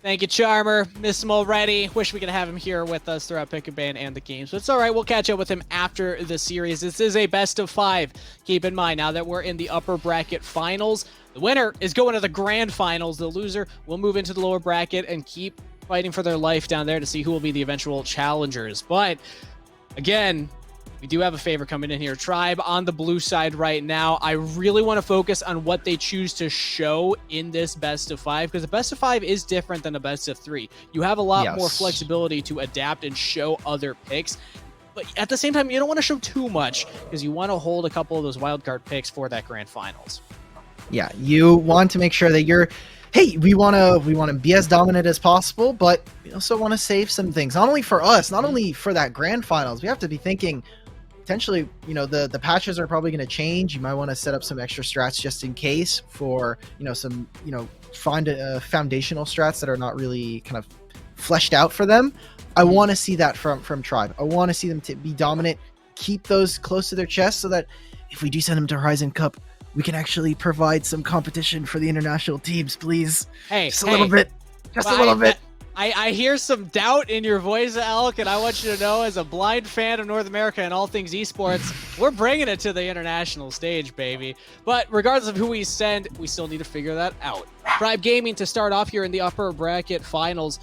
Thank you, Charmer. Miss him already. Wish we could have him here with us throughout Pick a Ban and the games. But it's all right. We'll catch up with him after the series. This is a best of 5. Keep in mind, now that we're in the upper bracket finals, the winner is going to the grand finals. The loser will move into the lower bracket and keep fighting for their life down there to see who will be the eventual challengers. But again, we do have a favor coming in here. Tribe on the blue side right now. I really want to focus on what they choose to show in this best of 5, because a best of 5 is different than a best of 3. You have a lot more flexibility to adapt and show other picks. But at the same time, you don't want to show too much because you want to hold a couple of those wildcard picks for that grand finals. Yeah, you want to make sure that you're, hey, we want to be as dominant as possible, but we also want to save some things. Not only for us, not only for that grand finals. We have to be thinking potentially, the patches are probably going to change. You might want to set up some extra strats just in case for, some, find foundational strats that are not really kind of fleshed out for them. I want to see that from Tribe. I want to see them to be dominant, keep those close to their chest so that if we do send them to Horizon Cup, we can actually provide some competition for the international teams, please. Hey, just a little bit. Just a little bit. I hear some doubt in your voice, Alec, and I want you to know, as a blind fan of North America and all things esports, we're bringing it to the international stage, baby. But regardless of who we send, we still need to figure that out. Tribe Gaming to start off here in the upper bracket finals.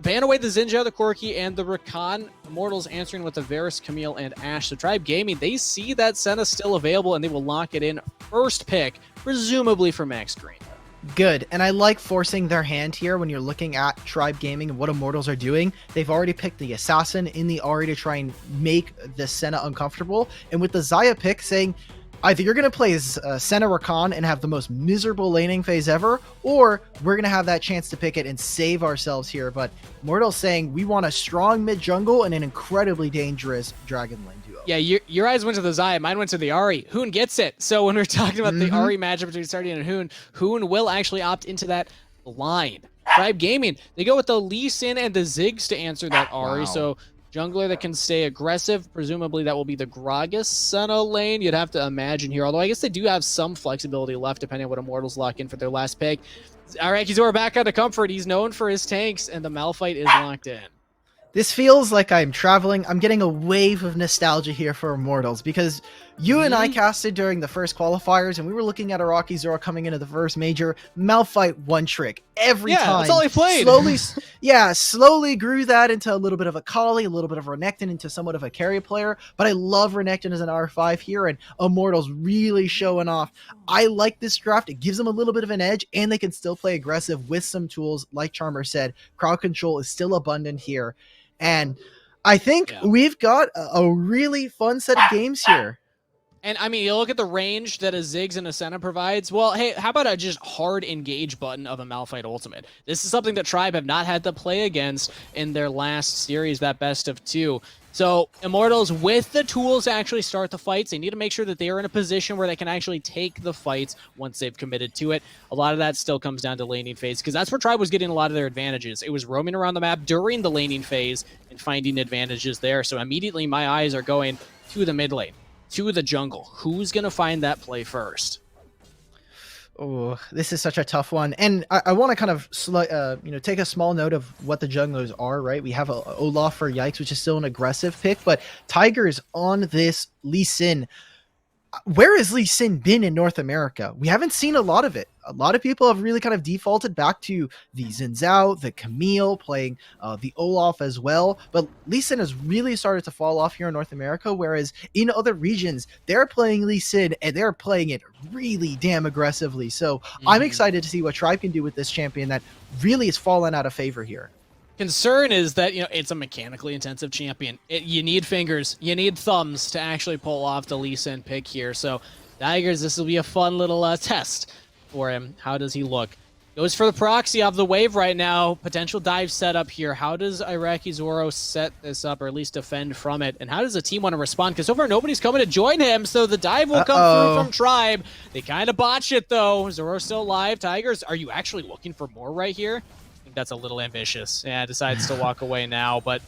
Ban away the Zinja, the Corki, and the Rakan. Immortals answering with the Varus, Camille, and Ashe. So Tribe Gaming, they see that Senna still available, and they will lock it in first pick, presumably for Max Green. Good, and I like forcing their hand here when you're looking at Tribe Gaming and what Immortals are doing. They've already picked the Assassin in the Ahri to try and make the Senna uncomfortable, and with the Xayah pick saying, either you're going to play Senna Rakan and have the most miserable laning phase ever, or we're going to have that chance to pick it and save ourselves here. But Immortals saying we want a strong mid-jungle and an incredibly dangerous Dragon Lane duo. Yeah, your eyes went to the Xayah, mine went to the Ahri. Hoon gets it. So when we're talking about the Ahri matchup between Sardian and Hoon, Hoon will actually opt into that line. Tribe Gaming, they go with the Lee Sin and the Ziggs to answer that Ahri. Wow. So jungler that can stay aggressive, presumably that will be the Gragas Senna lane, you'd have to imagine here. Although I guess they do have some flexibility left depending on what Immortals lock in for their last pick. Arakizora back onto comfort. He's known for his tanks, and the Malphite is locked in. This feels like I'm traveling. I'm getting a wave of nostalgia here for Immortals because you and I casted during the first qualifiers, and we were looking at Arakizora coming into the first major. Malphite one trick every time. Yeah, that's all he played. Slowly grew that into a little bit of a Kali, a little bit of Renekton into somewhat of a carry player. But I love Renekton as an R5 here, and Immortals really showing off. I like this draft. It gives them a little bit of an edge, and they can still play aggressive with some tools. Like Charmer said, crowd control is still abundant here. And I think we've got a really fun set of games here. And I mean, you look at the range that a Ziggs and a Senna provides. Well, hey, how about a just hard engage button of a Malphite ultimate? This is something that Tribe have not had to play against in their last series, that best of 2. So Immortals, with the tools to actually start the fights, they need to make sure that they are in a position where they can actually take the fights once they've committed to it. A lot of that still comes down to laning phase, because that's where Tribe was getting a lot of their advantages. It was roaming around the map during the laning phase and finding advantages there. So immediately my eyes are going to the mid lane, to the jungle. Who's going to find that play first? Oh, this is such a tough one. And I want to kind of, take a small note of what the junglers are, right? We have Olaf for Yikes, which is still an aggressive pick, but Tiger's on this Lee Sin. Where has Lee Sin been in North America? We haven't seen a lot of it. A lot of people have really kind of defaulted back to the Xin Zhao, the Camille, playing the Olaf as well. But Lee Sin has really started to fall off here in North America, whereas in other regions, they're playing Lee Sin and they're playing it really damn aggressively. So I'm excited to see what Tribe can do with this champion that really has fallen out of favor here. Concern is that, it's a mechanically intensive champion. You need fingers, you need thumbs to actually pull off the Lee Sin pick here. So Tigers, this will be a fun little test for him. How does he look? Goes for the proxy of the wave right now. Potential dive setup here. How does Arakizora set this up, or at least defend from it? And how does the team want to respond? Because so far nobody's coming to join him, so the dive will come through from Tribe. They kind of botch it though. Zoro's still alive. Tigers, are you actually looking for more right here? That's a little ambitious. Yeah, decides to walk away now, but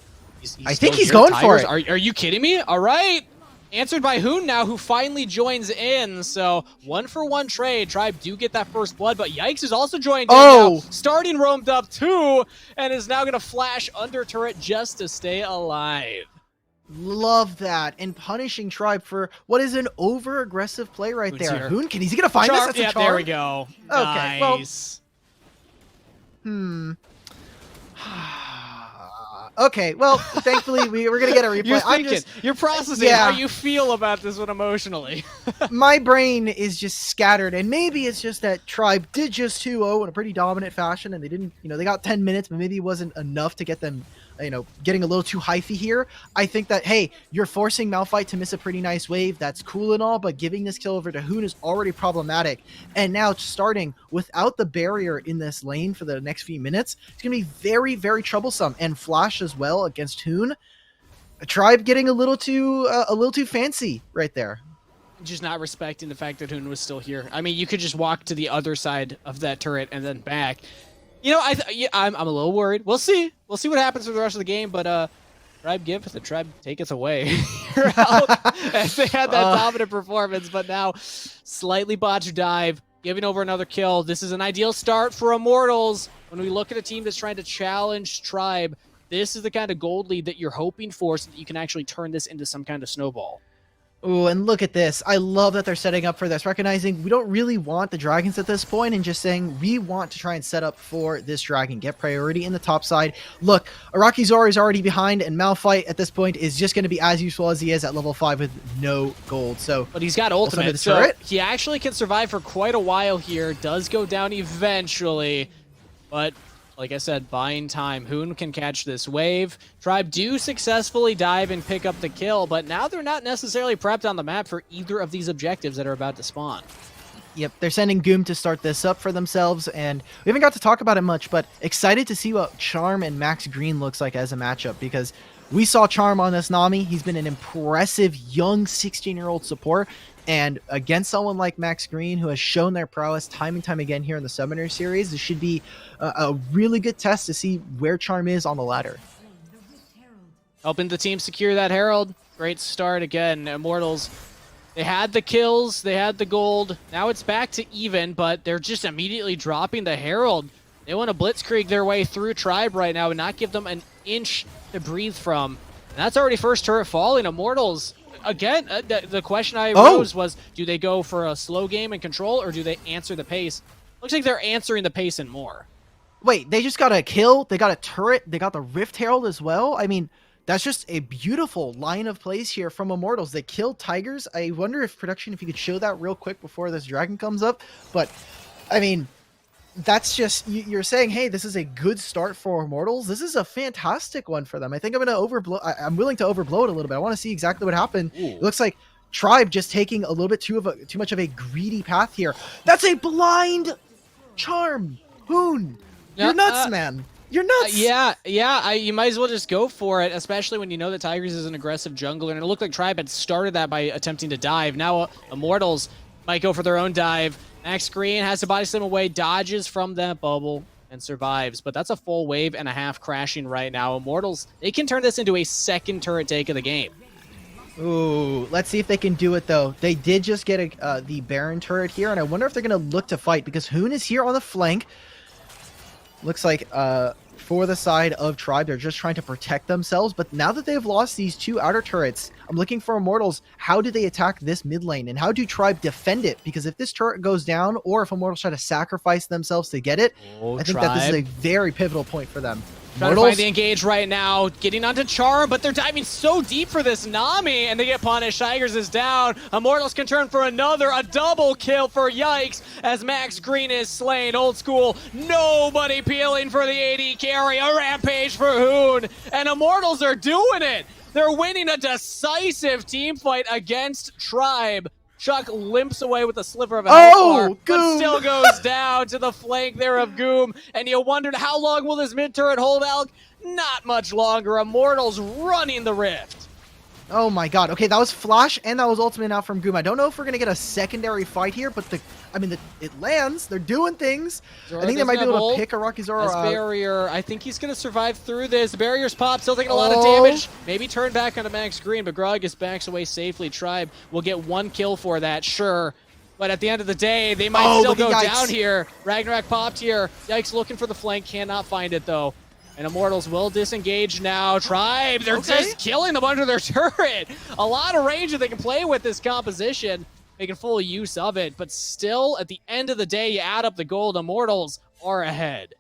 I think he's going for it. Are you kidding me? All right. answered by Hoon now, who finally joins in. So 1-for-1 trade. Tribe do get that first blood, but Yikes is also joined in now. Starting roamed up too, and is now going to flash under turret just to stay alive. Love that. And punishing Tribe for what is an over-aggressive play right Hoon's there. here. Hoon, is he going to find this? That's a charm? There we go. Okay, Nice. Well, okay, well, thankfully we're going to get a replay. You're processing how you feel about this one emotionally. My brain is just scattered, and maybe it's just that Tribe did just 2-0 in a pretty dominant fashion, and they didn't, they got 10 minutes, but maybe it wasn't enough to get them, getting a little too hyphy here. I think that, hey, you're forcing Malphite to miss a pretty nice wave. That's cool and all, but giving this kill over to Hoon is already problematic. And now starting without the barrier in this lane for the next few minutes, it's going to be very, very troublesome. And Flash as well against Hoon. Tribe getting a little too fancy right there. Just not respecting the fact that Hoon was still here. I mean, you could just walk to the other side of that turret and then back. I'm a little worried. We'll see. We'll see what happens for the rest of the game, but Tribe giveth and Tribe taketh away. You're out. As they had that dominant performance, but now slightly botched dive, giving over another kill. This is an ideal start for Immortals. When we look at a team that's trying to challenge Tribe, this is the kind of gold lead that you're hoping for so that you can actually turn this into some kind of snowball. Oh, and look at this. I love that they're setting up for this, recognizing we don't really want the dragons at this point and just saying we want to try and set up for this dragon, get priority in the top side. Look, Araki Zoro is already behind, and Malphite at this point is just going to be as useful as he is at level 5 with no gold. But he's got ultimate, so he actually can survive for quite a while here. Does go down eventually, but like I said, buying time. Hoon can catch this wave. Tribe do successfully dive and pick up the kill, but now they're not necessarily prepped on the map for either of these objectives that are about to spawn. Yep, they're sending Goom to start this up for themselves, and we haven't got to talk about it much, but excited to see what Charm and Max Green looks like as a matchup, because we saw Charm on this Nami. He's been an impressive young 16-year-old support, and against someone like Max Green, who has shown their prowess time and time again here in the Summoner series, this should be a really good test to see where Charm is on the ladder. Helping the team secure that Herald. Great start again. Immortals, they had the kills, they had the gold. Now it's back to even, but they're just immediately dropping the Herald. They want to blitzkrieg their way through Tribe right now and not give them an inch to breathe from. And that's already first turret falling. Immortals, again, the question I posed was, do they go for a slow game and control, or do they answer the pace? Looks like they're answering the pace and more. Wait, they just got a kill, they got a turret, they got the Rift Herald as well? I mean, that's just a beautiful line of plays here from Immortals. They killed Tigers. I wonder if production, if you could show that real quick before this dragon comes up. But, I mean, that's just, you're saying, hey, this is a good start for Immortals. This is a fantastic one for them. I think I'm going to overblow. I'm willing to overblow it a little bit. I want to see exactly what happened. Ooh. It looks like Tribe just taking a little bit too much of a greedy path here. That's a blind charm. Hoon, you're nuts, man. You're nuts. You might as well just go for it, especially when you know that Tigers is an aggressive jungler. And it looked like Tribe had started that by attempting to dive. Now Immortals might go for their own dive. Max Green has to body slam away, dodges from that bubble, and survives. But that's a full wave and a half crashing right now. Immortals, they can turn this into a second turret take of the game. Ooh, let's see if they can do it, though. They did just get the Baron turret here, and I wonder if they're going to look to fight, because Hoon is here on the flank. Looks like for the side of Tribe, they're just trying to protect themselves. But now that they've lost these two outer turrets, I'm looking for Immortals. How do they attack this mid lane? And how do Tribe defend it? Because if this turret goes down, or if Immortals try to sacrifice themselves to get it, I think that this is a very pivotal point for them. Trying to find the engage right now, getting onto Charm, but they're diving so deep for this Nami, and they get punished. Tigers is down. Immortals can turn for a double kill for Yikes, as Max Green is slain. Old school, nobody peeling for the AD carry. A rampage for Hoon, and Immortals are doing it. They're winning a decisive team fight against Tribe. Chuck limps away with a sliver of a health bar, but still goes down to the flank there of Goom. And you wondered, how long will this mid-turret hold, Alec? Not much longer. Immortals running the Rift. Oh my god. Okay, that was Flash and that was Ultimate out from Goom. I don't know if we're going to get a secondary fight here, but it lands. They're doing things. Zoro I think they might be doesn't have able to ult. pick a Rocky Zoro As out. barrier, I think he's going to survive through this. The barrier's popped, still taking a lot of Oh. damage. Maybe turn back onto Max Green, but Gragas backs away safely. Tribe will get 1 kill for that, sure. But at the end of the day, they might still go down here. Ragnarok popped here. Yikes looking for the flank, cannot find it though. And Immortals will disengage now. Tribe, they're just killing them under their turret. A lot of range that they can play with this composition. Making full use of it. But still, at the end of the day, you add up the gold, Immortals are ahead.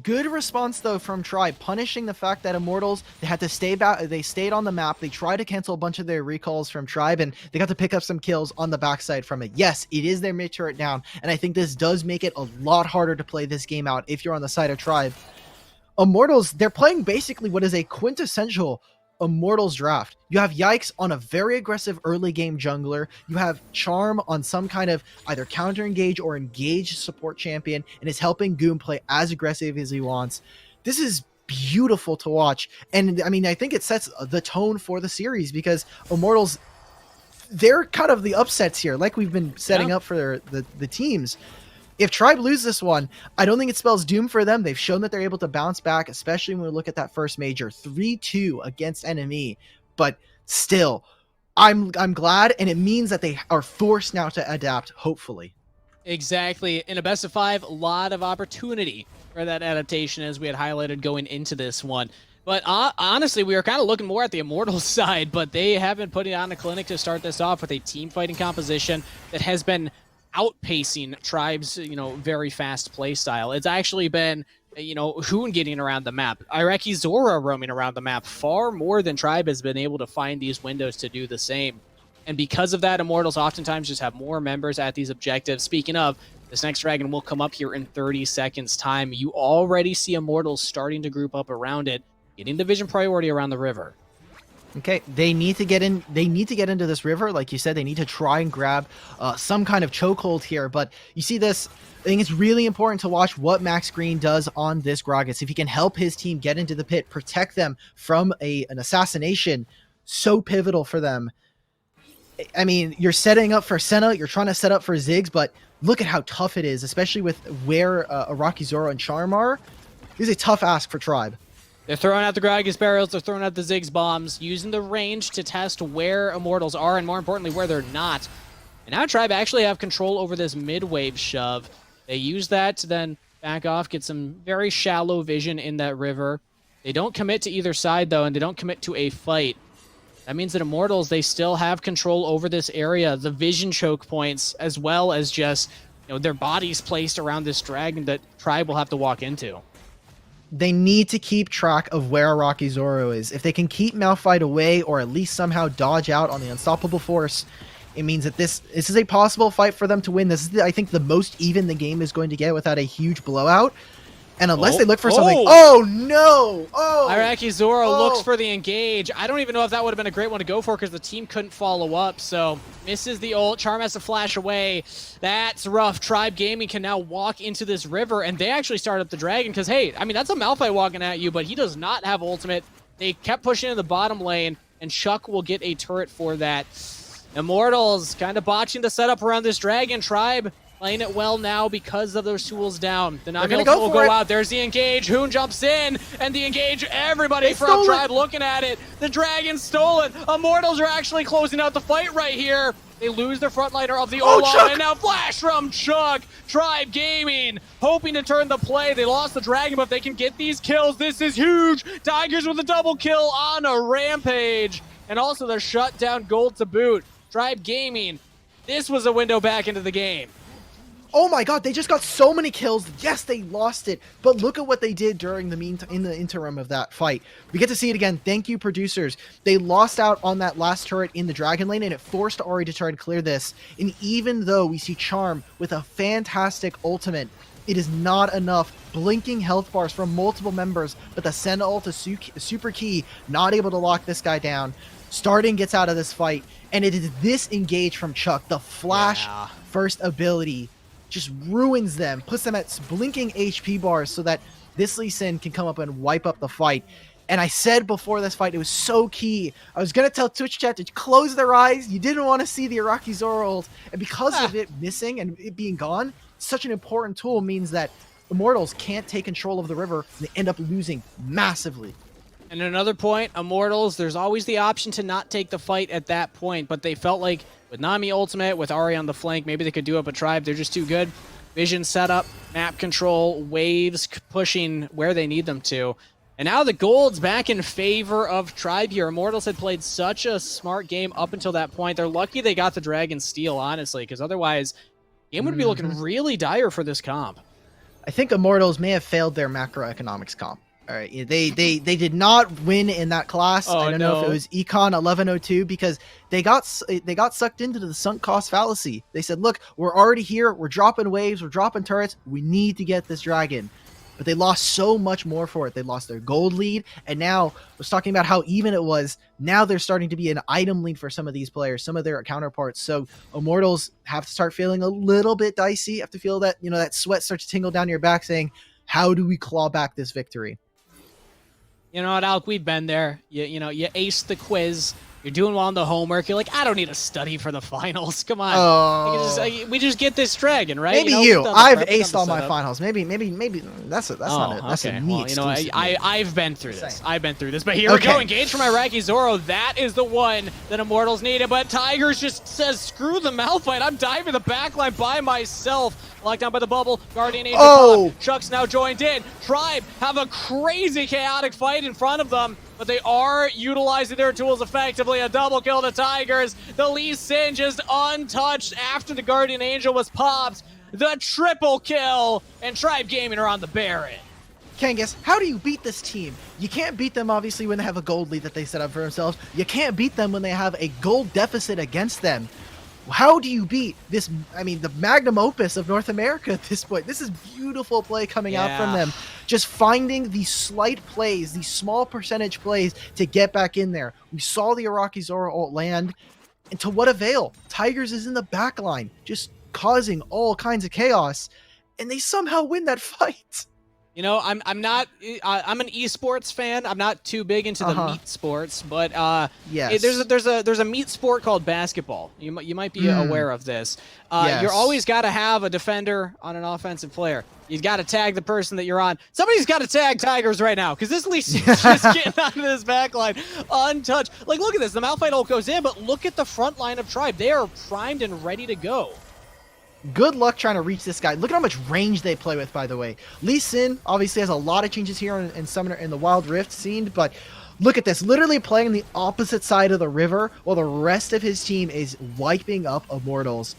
Good response though from Tribe, punishing the fact that Immortals, they had to stay back. They stayed on the map. They tried to cancel a bunch of their recalls from Tribe, and they got to pick up some kills on the backside from it. Yes, it is their mid turret down, and I think this does make it a lot harder to play this game out if you're on the side of Tribe. Immortals, they're playing basically what is a quintessential Immortals draft. You have Yikes on a very aggressive early game jungler. You have Charm on some kind of either counter engage or engage support champion, and is helping Goom play as aggressive as he wants. This is beautiful to watch. And I mean, I think it sets the tone for the series because Immortals, they're kind of the upsets here, like we've been setting up for the teams. If Tribe lose this one, I don't think it spells doom for them. They've shown that they're able to bounce back, especially when we look at that first major, 3-2 against enemy. But still, I'm glad, and it means that they are forced now to adapt, hopefully. Exactly. In a best of 5, a lot of opportunity for that adaptation, as we had highlighted going into this one. But honestly, we were kind of looking more at the Immortals side, but they have been putting on a clinic to start this off with a team fighting composition that has been outpacing Tribe's, very fast play style. It's actually been, Hoon getting around the map. Iraqi Zora roaming around the map far more than Tribe has been able to find these windows to do the same. And because of that, Immortals oftentimes just have more members at these objectives. Speaking of, this next dragon will come up here in 30 seconds time. You already see Immortals starting to group up around it, getting the vision priority around the river. Okay, they need to get in. They need to get into this river, like you said. They need to try and grab some kind of chokehold here. But you see this. I think it's really important to watch what Max Green does on this Gragas. If he can help his team get into the pit, protect them from an assassination, so pivotal for them. I mean, you're setting up for Senna. You're trying to set up for Ziggs, but look at how tough it is, especially with where Iraqi Zoro and Charm are. This is a tough ask for Tribe. They're throwing out the Gragas barrels, they're throwing out the Ziggs bombs, using the range to test where Immortals are, and more importantly, where they're not. And now Tribe actually have control over this mid-wave shove. They use that to then back off, get some very shallow vision in that river. They don't commit to either side, though, and they don't commit to a fight. That means that Immortals, they still have control over this area, the vision choke points, as well as just, their bodies placed around this dragon that Tribe will have to walk into. They need to keep track of where Iraqi Zoro is. If they can keep Malphite away or at least somehow dodge out on the unstoppable force, it means that this is a possible fight for them to win. This is, I think, the most even the game is going to get without a huge blowout. And unless they look for something... Oh, no! Oh! Iraqi Zoro looks for the engage. I don't even know if that would have been a great one to go for because the team couldn't follow up, so misses the ult. Charm has to flash away. That's rough. Tribe Gaming can now walk into this river, and they actually start up the dragon because, hey, I mean, that's a Malphite walking at you, but he does not have ultimate. They kept pushing in the bottom lane, and Chuck will get a turret for that. Immortals kind of botching the setup around this dragon. Tribe playing it well now because of those tools down. The Nami ultimate will go out. There's the engage. Hoon jumps in, and the engage. Everybody from Tribe looking at it. The dragon stole it. Immortals are actually closing out the fight right here. They lose their frontliner of the Olaf, and now flash from Chuck. Tribe Gaming hoping to turn the play. They lost the dragon, but if they can get these kills, this is huge. Tigers with a double kill on a rampage, and also the shutdown gold to boot. Tribe Gaming, this was a window back into the game. Oh my god, they just got so many kills. Yes, they lost it, but look at what they did during the in the interim of that fight. We get to see it again. Thank you, producers. They lost out on that last turret in the dragon lane, and it forced Ari to try and clear this. And even though we see Charm with a fantastic ultimate, it is not enough. Blinking health bars from multiple members, but the Senna ult is super key, not able to lock this guy down. Starting gets out of this fight, and it is this engage from Chuck, the flash first ability, just ruins them, puts them at blinking HP bars so that this Lee Sin can come up and wipe up the fight. And I said before this fight, it was so key. I was going to tell Twitch chat to close their eyes. You didn't want to see the Iraqi Zoro ult. And because of it missing and it being gone, such an important tool means that Immortals can't take control of the river and they end up losing massively. And another point, Immortals, there's always the option to not take the fight at that point, but they felt like with Nami ultimate, with Ari on the flank, maybe they could do up a tribe. They're just too good. Vision setup, map control, waves pushing where they need them to. And now the gold's back in favor of Tribe here. Immortals had played such a smart game up until that point. They're lucky they got the Dragon Steel, honestly, because otherwise, the game would be looking really dire for this comp. I think Immortals may have failed their macroeconomics comp. All right, they did not win in that class. I don't know if it was Econ 1102 because they got sucked into the sunk cost fallacy. They said, "Look, we're already here. We're dropping waves. We're dropping turrets. We need to get this dragon." But they lost so much more for it. They lost their gold lead, and now I was talking about how even it was. Now they're starting to be an item lead for some of these players, some of their counterparts. So Immortals have to start feeling a little bit dicey. Have to feel that that sweat starts to tingle down your back, saying, "How do we claw back this victory?" You know what, Alk, we've been there. You aced the quiz. You're doing well on the homework. You're like, I don't need to study for the finals. Come on. Oh. We just get this dragon, right? Maybe I've aced all my finals. Maybe that's a neat. Well, I've been through this. I've been through this. But here we go. Engage from Iraqi Zoro. That is the one that Immortals needed. But Tigers just says, screw the Malphite. I'm diving the backline by myself. Locked down by the bubble. Guardian Angel. Chuck's now joined in. Tribe have a crazy chaotic fight in front of them, but they are utilizing their tools effectively. A double kill to Tigers. The Lee Sin just untouched after the Guardian Angel was popped. The triple kill, and Tribe Gaming are on the Baron. Kangas, how do you beat this team? You can't beat them, obviously, when they have a gold lead that they set up for themselves. You can't beat them when they have a gold deficit against them. How do you beat this? I mean, the magnum opus of North America at this point. This is beautiful play coming out from them. Just finding these slight plays, these small percentage plays to get back in there. We saw the Iraqi Zoro ult land. And to what avail? Tigers is in the back line, just causing all kinds of chaos. And they somehow win that fight. You know, I'm an esports fan. I'm not too big into the meat sports, but yes. there's a meat sport called basketball. You might be aware of this. Yes. You're always got to have a defender on an offensive player. You've got to tag the person that you're on. Somebody's got to tag Tigers right now, because this Lee's just getting out of this backline untouched. Like, look at this. The Malphite ult goes in, but look at the front line of Tribe. They are primed and ready to go. Good luck trying to reach this guy. Look at how much range they play with, by the way. Lee Sin obviously has a lot of changes here in Summoner in the Wild Rift scene, but look at this. Literally playing the opposite side of the river while the rest of his team is wiping up Immortals.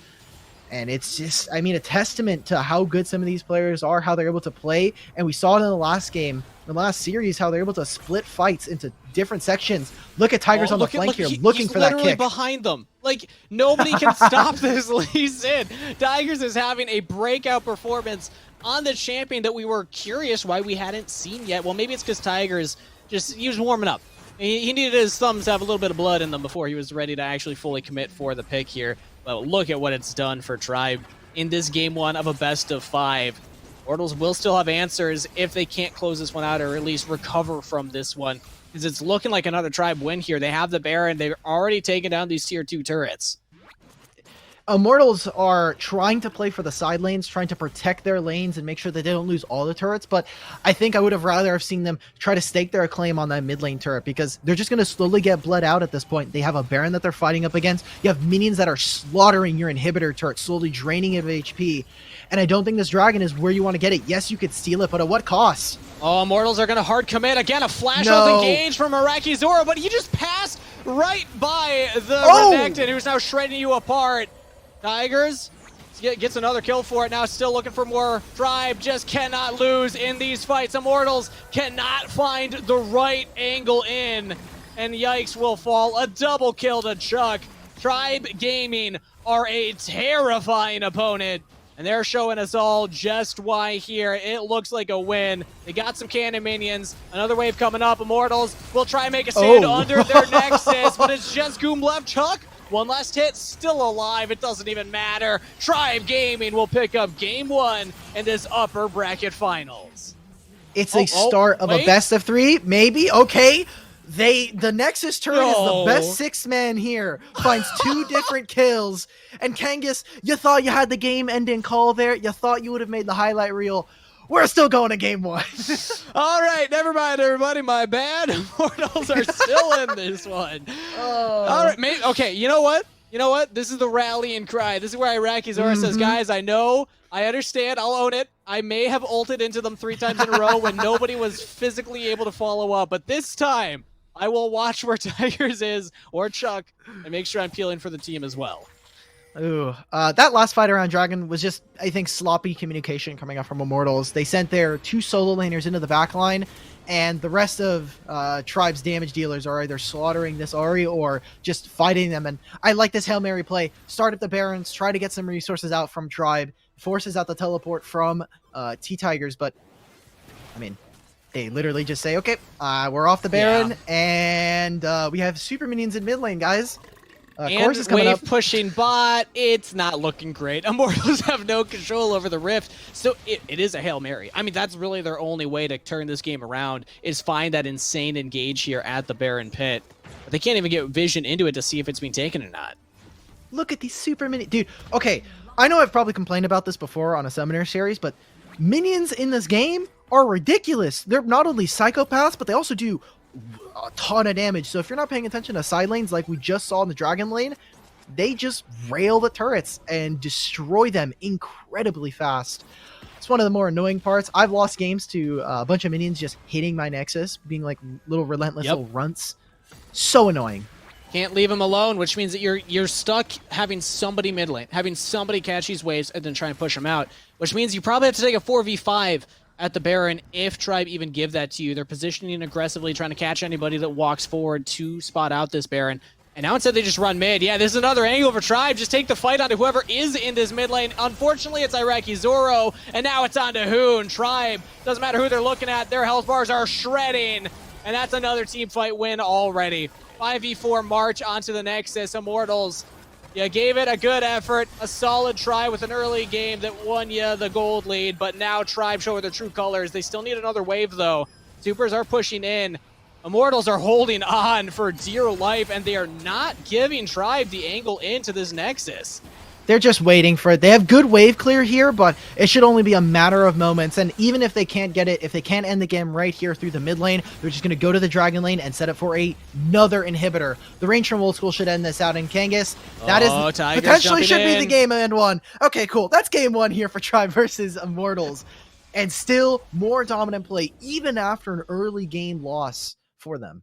And it's just, I mean, a testament to how good some of these players are, how they're able to play. And we saw it in the last game, the last series, how they're able to split fights into different sections. Look at Tigers on the flank here, looking for that kick. He's literally behind them. Like, nobody can stop this Lee Sin. Tigers is having a breakout performance on the champion that we were curious why we hadn't seen yet. Well, maybe it's because Tigers he was warming up. He needed his thumbs to have a little bit of blood in them before he was ready to actually fully commit for the pick here. But look at what it's done for Tribe in this game one of a best of 5. Immortals will still have answers if they can't close this one out, or at least recover from this one, because it's looking like another Tribe win here. They have the Baron. They've already taken down these tier 2 turrets. Immortals are trying to play for the side lanes, trying to protect their lanes and make sure that they don't lose all the turrets, but I think I would have rather have seen them try to stake their claim on that mid lane turret, because they're just going to slowly get bled out at this point. They have a Baron that they're fighting up against. You have minions that are slaughtering your inhibitor turret, slowly draining it of HP, and I don't think this dragon is where you want to get it. Yes, you could steal it, but at what cost? Oh, Immortals are going to hard commit. Again, a flash ult engage from Iraqi Zoro, but he just passed right by the Renekton, who's now shredding you apart. Tigers gets another kill for it now, still looking for more. Tribe just cannot lose in these fights. Immortals cannot find the right angle in, and yikes will fall. A double kill to Chuck. Tribe Gaming are a terrifying opponent, and they're showing us all just why here. It looks like a win. They got some cannon minions. Another wave coming up. Immortals will try and make a stand under their Nexus, but it's just Goom left. Chuck, one last hit, still alive. It doesn't even matter. Tribe Gaming will pick up game 1 in this upper bracket finals. It's a start of a best of 3, maybe. Okay. The Nexus turret is the best 6-man here. Finds 2 different kills. And Kangas, you thought you had the game-ending call there. You thought you would have made the highlight reel. We're still going to game 1. All right, never mind, everybody. My bad. Immortals are still in this one. All right, okay. You know what? This is the rallying cry. This is where Iraqi Zora says, guys, I know, I understand, I'll own it. I may have ulted into them 3 times in a row when nobody was physically able to follow up, but this time, I will watch where Tigers is, or Chuck, and make sure I'm peeling for the team as well. Ooh, that last fight around Dragon was just, I think, sloppy communication coming up from Immortals. They sent their 2 solo laners into the backline, and the rest of Tribe's damage dealers are either slaughtering this Ahri or just fighting them. And I like this Hail Mary play. Start at the Barons, try to get some resources out from Tribe, forces out the teleport from T-Tigers, but, I mean, they literally just say, okay, we're off the Baron, and we have super minions in mid lane, guys. And wave pushing bot, it's not looking great. Immortals have no control over the Rift, so it is a Hail Mary. I mean, that's really their only way to turn this game around, is find that insane engage here at the Baron pit. But they can't even get vision into it to see if it's being taken or not. Look at these super minions. Dude, okay, I know I've probably complained about this before on a Summoner series, but minions in this game are ridiculous. They're not only psychopaths, but they also do a ton of damage. So if you're not paying attention to side lanes like we just saw in the Dragon lane, they just rail the turrets and destroy them incredibly fast. It's one of the more annoying parts. I've lost games to a bunch of minions just hitting my Nexus, being like little relentless little runts. So annoying. Can't leave him alone, which means that you're stuck having somebody mid lane, having somebody catch these waves and then try and push them out, which means you probably have to take a 4v5 at the Baron if Tribe even give that to you. They're positioning aggressively, trying to catch anybody that walks forward to spot out this Baron. And now instead they just run mid. Yeah, this is another angle for Tribe. Just take the fight onto whoever is in this mid lane. Unfortunately, it's Iraqi Zoro, and now it's on to Hoon. Tribe, doesn't matter who they're looking at, their health bars are shredding. And that's another team fight win already. 5v4 march onto the Nexus. Immortals, you gave it a good effort, a solid try with an early game that won you the gold lead, but now Tribe show their true colors. They still need another wave, though. Supers are pushing in. Immortals are holding on for dear life, and they are not giving Tribe the angle into this Nexus. They're just waiting for it. They have good wave clear here, but it should only be a matter of moments. And even if they can't get it, if they can't end the game right here through the mid lane, they're just going to go to the Dragon lane and set up for another inhibitor. The range from Old School should end this out in Kangas. That is potentially should be the game end 1. Okay, cool. That's game 1 here for Tribe versus Immortals. And still more dominant play, even after an early game loss for them.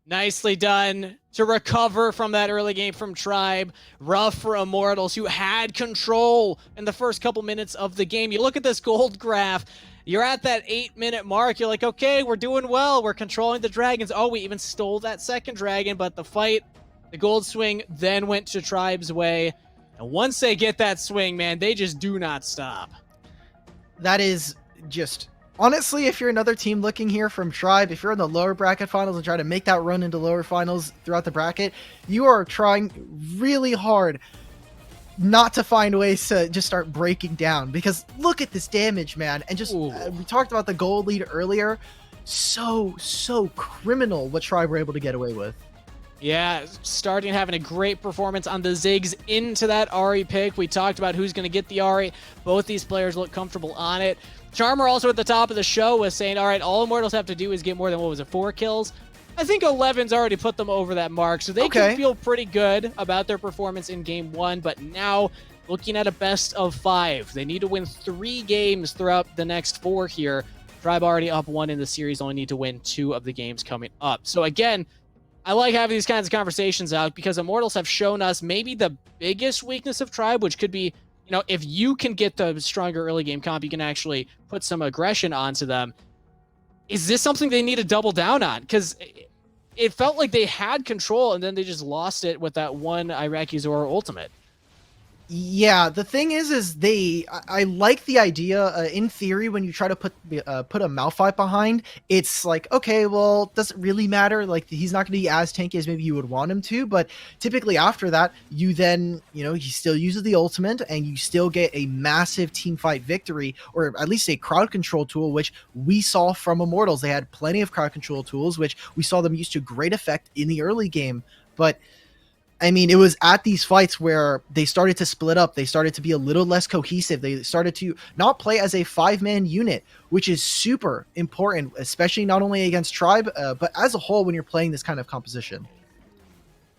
Nicely done to recover from that early game from Tribe. Rough for Immortals, who had control in the first couple minutes of the game. You look at this gold graph, you're at that 8-minute mark. You're like, okay, we're doing well. We're controlling the dragons. Oh, we even stole that second dragon, but the fight, the gold swing, then went to Tribe's way. And once they get that swing, man, they just do not stop. That is just... Honestly, if you're another team looking here from Tribe, if you're in the lower bracket finals and try to make that run into lower finals throughout the bracket, you are trying really hard not to find ways to just start breaking down, because look at this damage, man. And just, we talked about the gold lead earlier. So criminal what Tribe were able to get away with. Yeah, starting having a great performance on the Ziggs into that Ahri pick. We talked about who's going to get the Ahri. Both these players look comfortable on it. Charmer also at the top of the show was saying, all right, all Immortals have to do is get more than, 4 kills? I think 11's already put them over that mark, so they can feel pretty good about their performance in game 1, but now looking at a best of 5. They need to win 3 games throughout the next 4 here. Tribe already up 1 in the series, only need to win 2 of the games coming up. So again, I like having these kinds of conversations out because Immortals have shown us maybe the biggest weakness of Tribe, which could be, you know, if you can get the stronger early game comp, you can actually put some aggression onto them. Is this something they need to double down on? Because it felt like they had control and then they just lost it with that one Iraqi Zora ultimate. Yeah, the thing is I like the idea. In theory, when you try to put a Malphite behind, it's like, okay, well, does it really matter? Like, he's not going to be as tanky as maybe you would want him to. But typically after that, you then, he still uses the ultimate, and you still get a massive team fight victory, or at least a crowd control tool, which we saw from Immortals. They had plenty of crowd control tools, which we saw them use to great effect in the early game. But I mean, it was at these fights where they started to split up. They started to be a little less cohesive. They started to not play as a 5-man unit, which is super important, especially not only against Tribe, but as a whole when you're playing this kind of composition.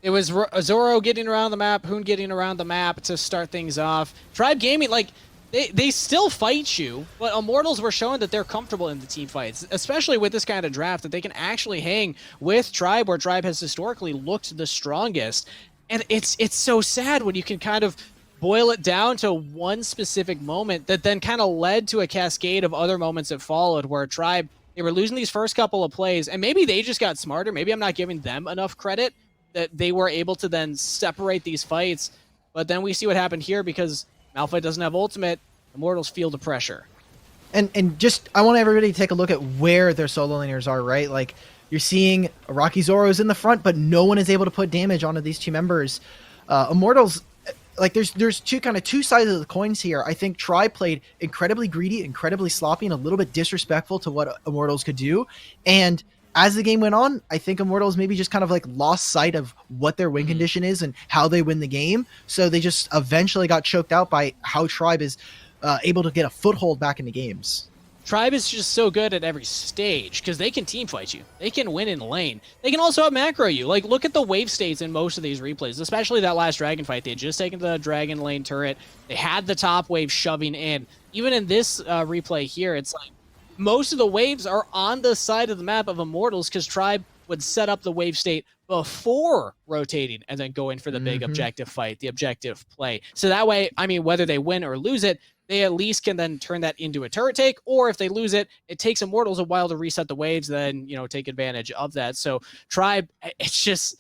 It was Zoro getting around the map, Hoon getting around the map to start things off. Tribe Gaming, like, they still fight you, but Immortals were showing that they're comfortable in the team fights, especially with this kind of draft, that they can actually hang with Tribe, where Tribe has historically looked the strongest. And it's so sad when you can kind of boil it down to one specific moment that then kind of led to a cascade of other moments that followed, where Tribe, they were losing these first couple of plays, and maybe they just got smarter. Maybe I'm not giving them enough credit that they were able to then separate these fights. But then we see what happened here, because Malphite doesn't have ultimate. Immortals feel the pressure. And just, I want everybody to take a look at where their solo laners are, right? Like, you're seeing Rocky Zoro's in the front, but no one is able to put damage onto these two members. Immortals, like, there's two sides of the coins here. I think Tribe played incredibly greedy, incredibly sloppy, and a little bit disrespectful to what Immortals could do. And as the game went on, I think Immortals maybe just kind of like lost sight of what their win condition is and how they win the game. So they just eventually got choked out by how Tribe is able to get a foothold back in the games. Tribe is just so good at every stage because they can team fight you. They can win in lane. They can also out macro you. Like, look at the wave states in most of these replays, especially that last dragon fight. They had just taken the dragon lane turret. They had the top wave shoving in. Even in this replay here, it's like most of the waves are on the side of the map of Immortals because Tribe would set up the wave state before rotating and then go in for the big objective fight, the objective play. So that way, I mean, whether they win or lose it, they at least can then turn that into a turret take, or if they lose it, it takes Immortals a while to reset the waves, then, take advantage of that. So Tribe, it's just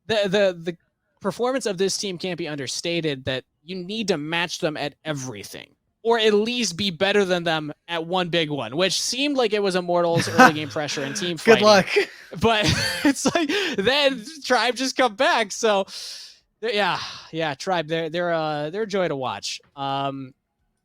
the performance of this team can't be understated, that you need to match them at everything, or at least be better than them at one big one, which seemed like it was Immortals early game pressure and team fighting. Good luck. But it's like, then Tribe just come back. So yeah, Tribe, they're a joy to watch.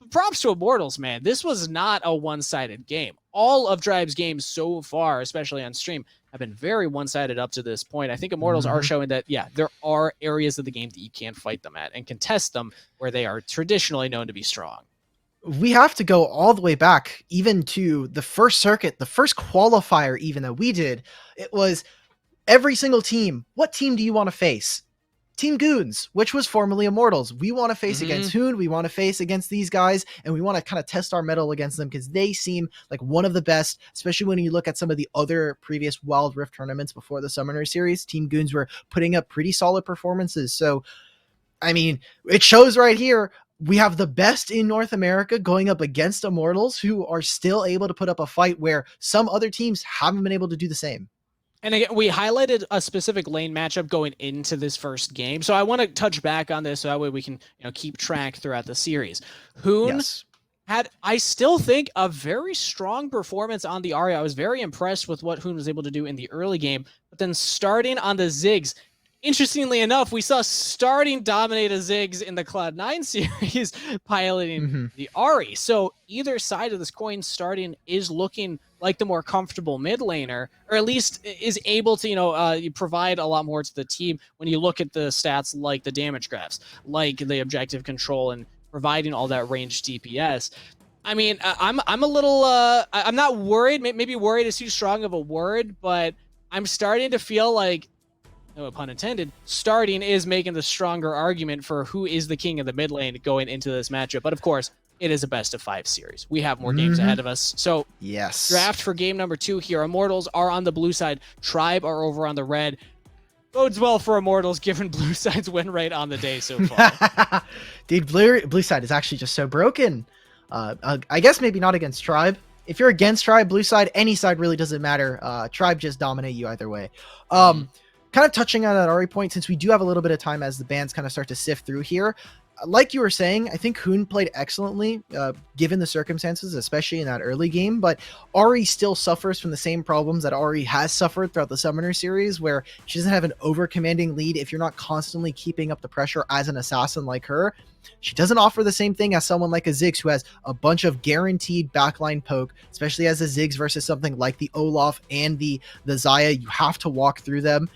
Props to Immortals, man. This was not a one-sided game. All of Tribe's games so far, especially on stream, have been very one-sided up to this point. I think Immortals are showing that, yeah, there are areas of the game that you can fight them at and contest them where they are traditionally known to be strong. We have to go all the way back even to the first circuit, the first qualifier even that we did. It was every single team. What team do you want to face? Team Goons, which was formerly Immortals. We want to face against Hoon. We want to face against these guys, and we want to kind of test our mettle against them because they seem like one of the best, especially when you look at some of the other previous Wild Rift tournaments before the Summoner Series. Team Goons were putting up pretty solid performances. So, I mean, it shows right here. We have the best in North America going up against Immortals, who are still able to put up a fight where some other teams haven't been able to do the same. And again, we highlighted a specific lane matchup going into this first game, so I want to touch back on this so that way we can keep track throughout the series. Hoon had, I still think, a very strong performance on the Arya. I was very impressed with what Hoon was able to do in the early game, but then starting on the Ziggs, interestingly enough, we saw starting dominate a Ziggs in the Cloud9 series piloting the Ahri. So either side of this coin, starting is looking like the more comfortable mid laner, or at least is able to, provide a lot more to the team when you look at the stats like the damage graphs, like the objective control, and providing all that ranged DPS. I mean, I'm a little, I'm not worried. Maybe worried is too strong of a word, but I'm starting to feel like, no pun intended, starting is making the stronger argument for who is the king of the mid lane going into this matchup. But of course, it is a best of 5 series. We have more games ahead of us. So yes, draft for game number 2 here. Immortals are on the blue side. Tribe are over on the red. Bodes well for Immortals given blue side's win rate on the day so far. Dude, blue side is actually just so broken. I guess maybe not against Tribe. If you're against Tribe, blue side, any side really doesn't matter. Tribe just dominate you either way. Kind of touching on that Ahri point, since we do have a little bit of time as the bans kind of start to sift through here, like you were saying, I think Hoon played excellently, given the circumstances, especially in that early game. But Ari still suffers from the same problems that Ari has suffered throughout the Summoner series, where she doesn't have an over-commanding lead if you're not constantly keeping up the pressure as an assassin like her. She doesn't offer the same thing as someone like a Ziggs, who has a bunch of guaranteed backline poke, especially as a Ziggs versus something like the Olaf and the Xayah. You have to walk through them.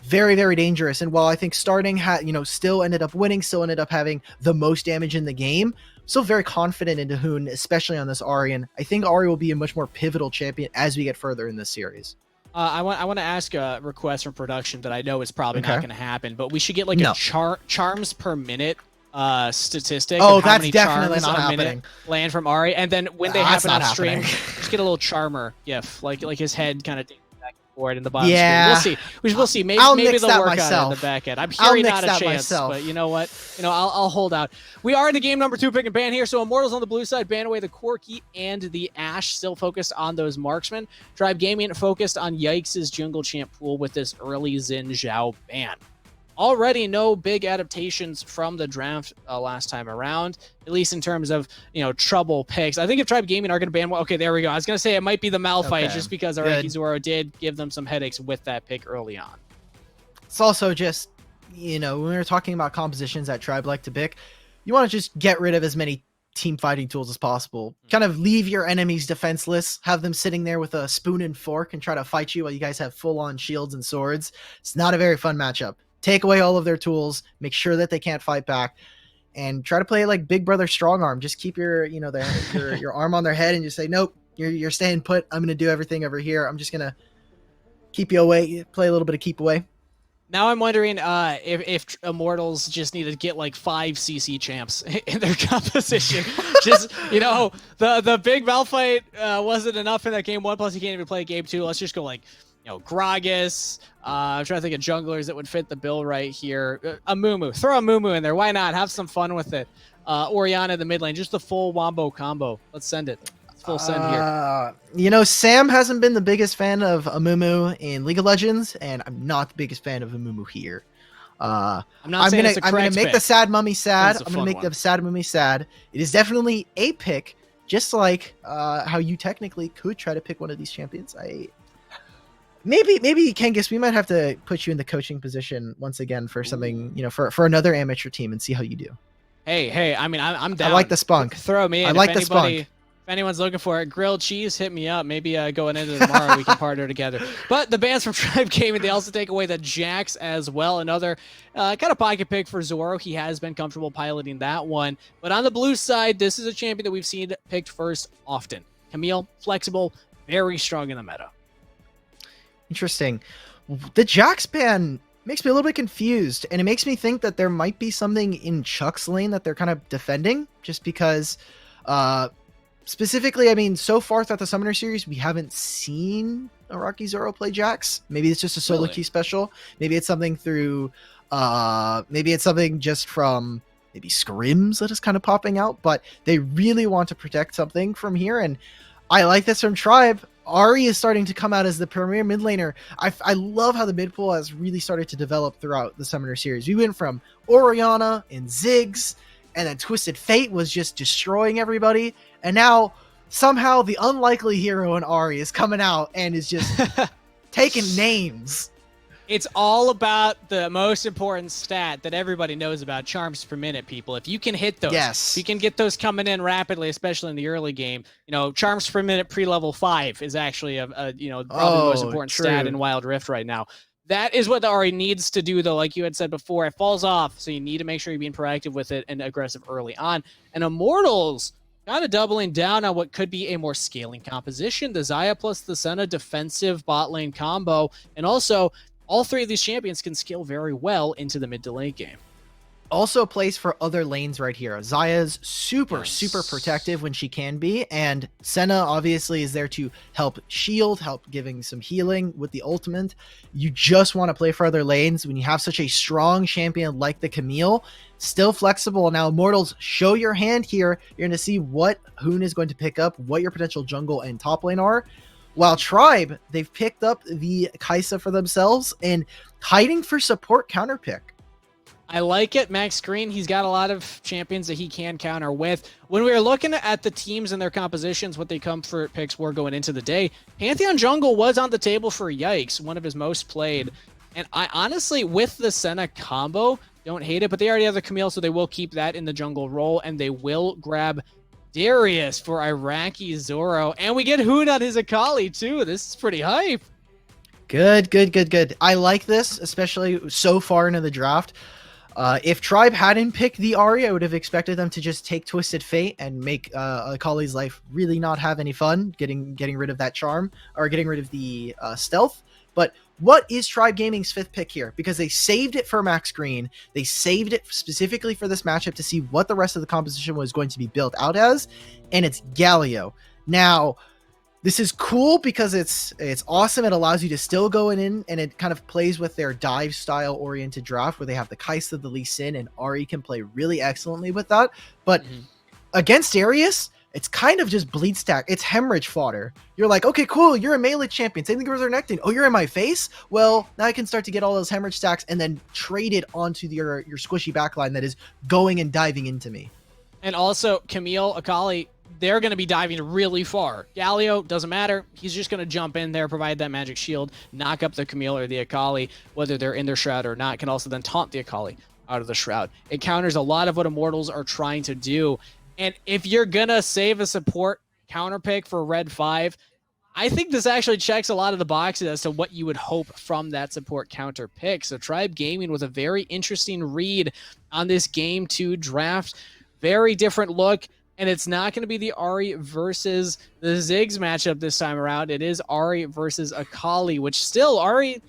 Very, very dangerous. And while I think starting still ended up winning, still ended up having the most damage in the game, still very confident into Hoon, especially on this Ari. And I think Ari will be a much more pivotal champion as we get further in this series. I want to ask a request from production that I know is probably not going to happen, but we should get like a charms per minute statistic. Oh, of how that's many definitely charms not a happening. minute land from Ari, and then when they happen on stream, just get a little charmer gif, like his head kind of back and forth in the bottom screen. We'll see. We'll see. Maybe they'll work on it in the back end. I'm hearing not a chance, but you know what? I'll hold out. We are in the game number 2 pick and ban here. So Immortals on the blue side ban away the Corki and the Ashe, still focused on those marksmen. Tribe Gaming focused on Yikes' jungle champ pool with this early Xin Zhao ban. Already no big adaptations from the draft last time around, at least in terms of, trouble picks. I think if Tribe Gaming are going to ban one, okay, there we go. I was going to say it might be the Malphite, just because Araki Zoro did give them some headaches with that pick early on. It's also just, when we're talking about compositions that Tribe like to pick, you want to just get rid of as many team fighting tools as possible. Kind of leave your enemies defenseless, have them sitting there with a spoon and fork and try to fight you while you guys have full-on shields and swords. It's not a very fun matchup. Take away all of their tools, make sure that they can't fight back, and try to play like Big Brother Strong Arm. Just keep your arm on their head and just say, nope, you're staying put. I'm going to do everything over here. I'm just going to keep you away, play a little bit of keep away. Now I'm wondering if Immortals just need to get like 5 CC champs in their composition. Just, the big Malphite wasn't enough in that game 1, plus you can't even play game 2. Let's just go like, Gragas. I'm trying to think of junglers that would fit the bill right here. A Mumu. Throw a Mumu in there. Why not? Have some fun with it. Orianna in the mid lane. Just the full wombo combo. Let's send it. Full send here. Sam hasn't been the biggest fan of Amumu in League of Legends, and I'm not the biggest fan of Amumu here. I'm gonna make the sad mummy sad. I'm gonna make the sad mummy sad. It is definitely a pick, just like how you technically could try to pick one of these champions. Maybe Kangas, we might have to put you in the coaching position once again for something, for another amateur team and see how you do. Hey, I mean, I'm down. I like the spunk. Throw me in. I like the spunk. If anyone's looking for it, grilled cheese, hit me up. Maybe going into tomorrow we can partner together. But the bans from Tribe Gaming, they also take away the Jax as well. Another kind of pocket pick for Zoro. He has been comfortable piloting that one. But on the blue side, this is a champion that we've seen picked first often. Camille, flexible, very strong in the meta. Interesting. The Jax ban makes me a little bit confused, and it makes me think that there might be something in Chuck's lane that they're kind of defending, just because specifically, I mean, so far throughout the Summoner series, we haven't seen Araki Zoro play Jax. Maybe it's just a solo key special. Maybe it's something through maybe it's something just from maybe scrims that is kind of popping out, but they really want to protect something from here, and I like this from Tribe. Ari is starting to come out as the premier mid laner. I love how the mid pool has really started to develop throughout the Summoner series. We went from Orianna and Ziggs, and then Twisted Fate was just destroying everybody. And now, somehow, the unlikely hero in Ari is coming out and is just taking names. It's all about the most important stat that everybody knows about, charms per minute, people. If you can hit those, if you can get those coming in rapidly, especially in the early game, charms per minute pre-level 5 is actually probably the most important stat in Wild Rift right now. That is what the Ari needs to do, though. Like you had said before, it falls off, so you need to make sure you're being proactive with it and aggressive early on. And Immortals kind of doubling down on what could be a more scaling composition. The Xayah plus the Senna defensive bot lane combo, and also all 3 of these champions can scale very well into the mid to late game. Also plays for other lanes right here. Xayah's super protective when she can be, and Senna obviously is there to help shield, help giving some healing with the ultimate. You just want to play for other lanes when you have such a strong champion like the Camille. Still flexible. Now, Immortals, show your hand here. You're going to see what Hoon is going to pick up, what your potential jungle and top lane are. While Tribe, they've picked up the Kaisa for themselves and hiding for support counter pick. I like it. Max Green, he's got a lot of champions that he can counter with. When we were looking at the teams and their compositions, what they comfort picks were going into the day, Pantheon Jungle was on the table for Yikes, one of his most played. And I honestly, with the Senna combo, don't hate it, but they already have the Camille, so they will keep that in the jungle role, and they will grab Darius for Iraqi Zoro. And we get Hoon on his Akali, too. This is pretty hype. Good, good, good, good. I like this, especially so far into the draft. If Tribe hadn't picked the Ahri, I would have expected them to just take Twisted Fate and make Akali's life really not have any fun, getting rid of that charm, or getting rid of the stealth. But what is Tribe Gaming's 5th pick here? Because they saved it for Max Green. They saved it specifically for this matchup to see what the rest of the composition was going to be built out as, and it's Galio. Now, this is cool because it's awesome. It allows you to still go in, and it kind of plays with their dive style oriented draft where they have the Kaisa, the Lee Sin, and Ahri can play really excellently with that. But against Darius, it's kind of just bleed stack. It's hemorrhage fodder. You're like, okay, cool. You're a melee champion. Same thing with Renekton. Oh, you're in my face? Well, now I can start to get all those hemorrhage stacks and then trade it onto your squishy backline that is going and diving into me. And also, Camille, Akali, they're going to be diving really far. Galio, doesn't matter. He's just going to jump in there, provide that magic shield, knock up the Camille or the Akali, whether they're in their shroud or not, can also then taunt the Akali out of the shroud. It counters a lot of what Immortals are trying to do. And if you're going to save a support counter pick for Red 5, I think this actually checks a lot of the boxes as to what you would hope from that support counter pick. So Tribe Gaming was a very interesting read on this Game 2 draft. Very different look. And it's not going to be the Ahri versus the Ziggs matchup this time around. It is Ahri versus Akali, which still, Ahri,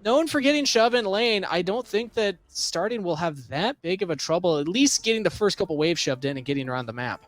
known for getting shoved in lane, I don't think that starting will have that big of a trouble, at least getting the first couple waves shoved in and getting around the map.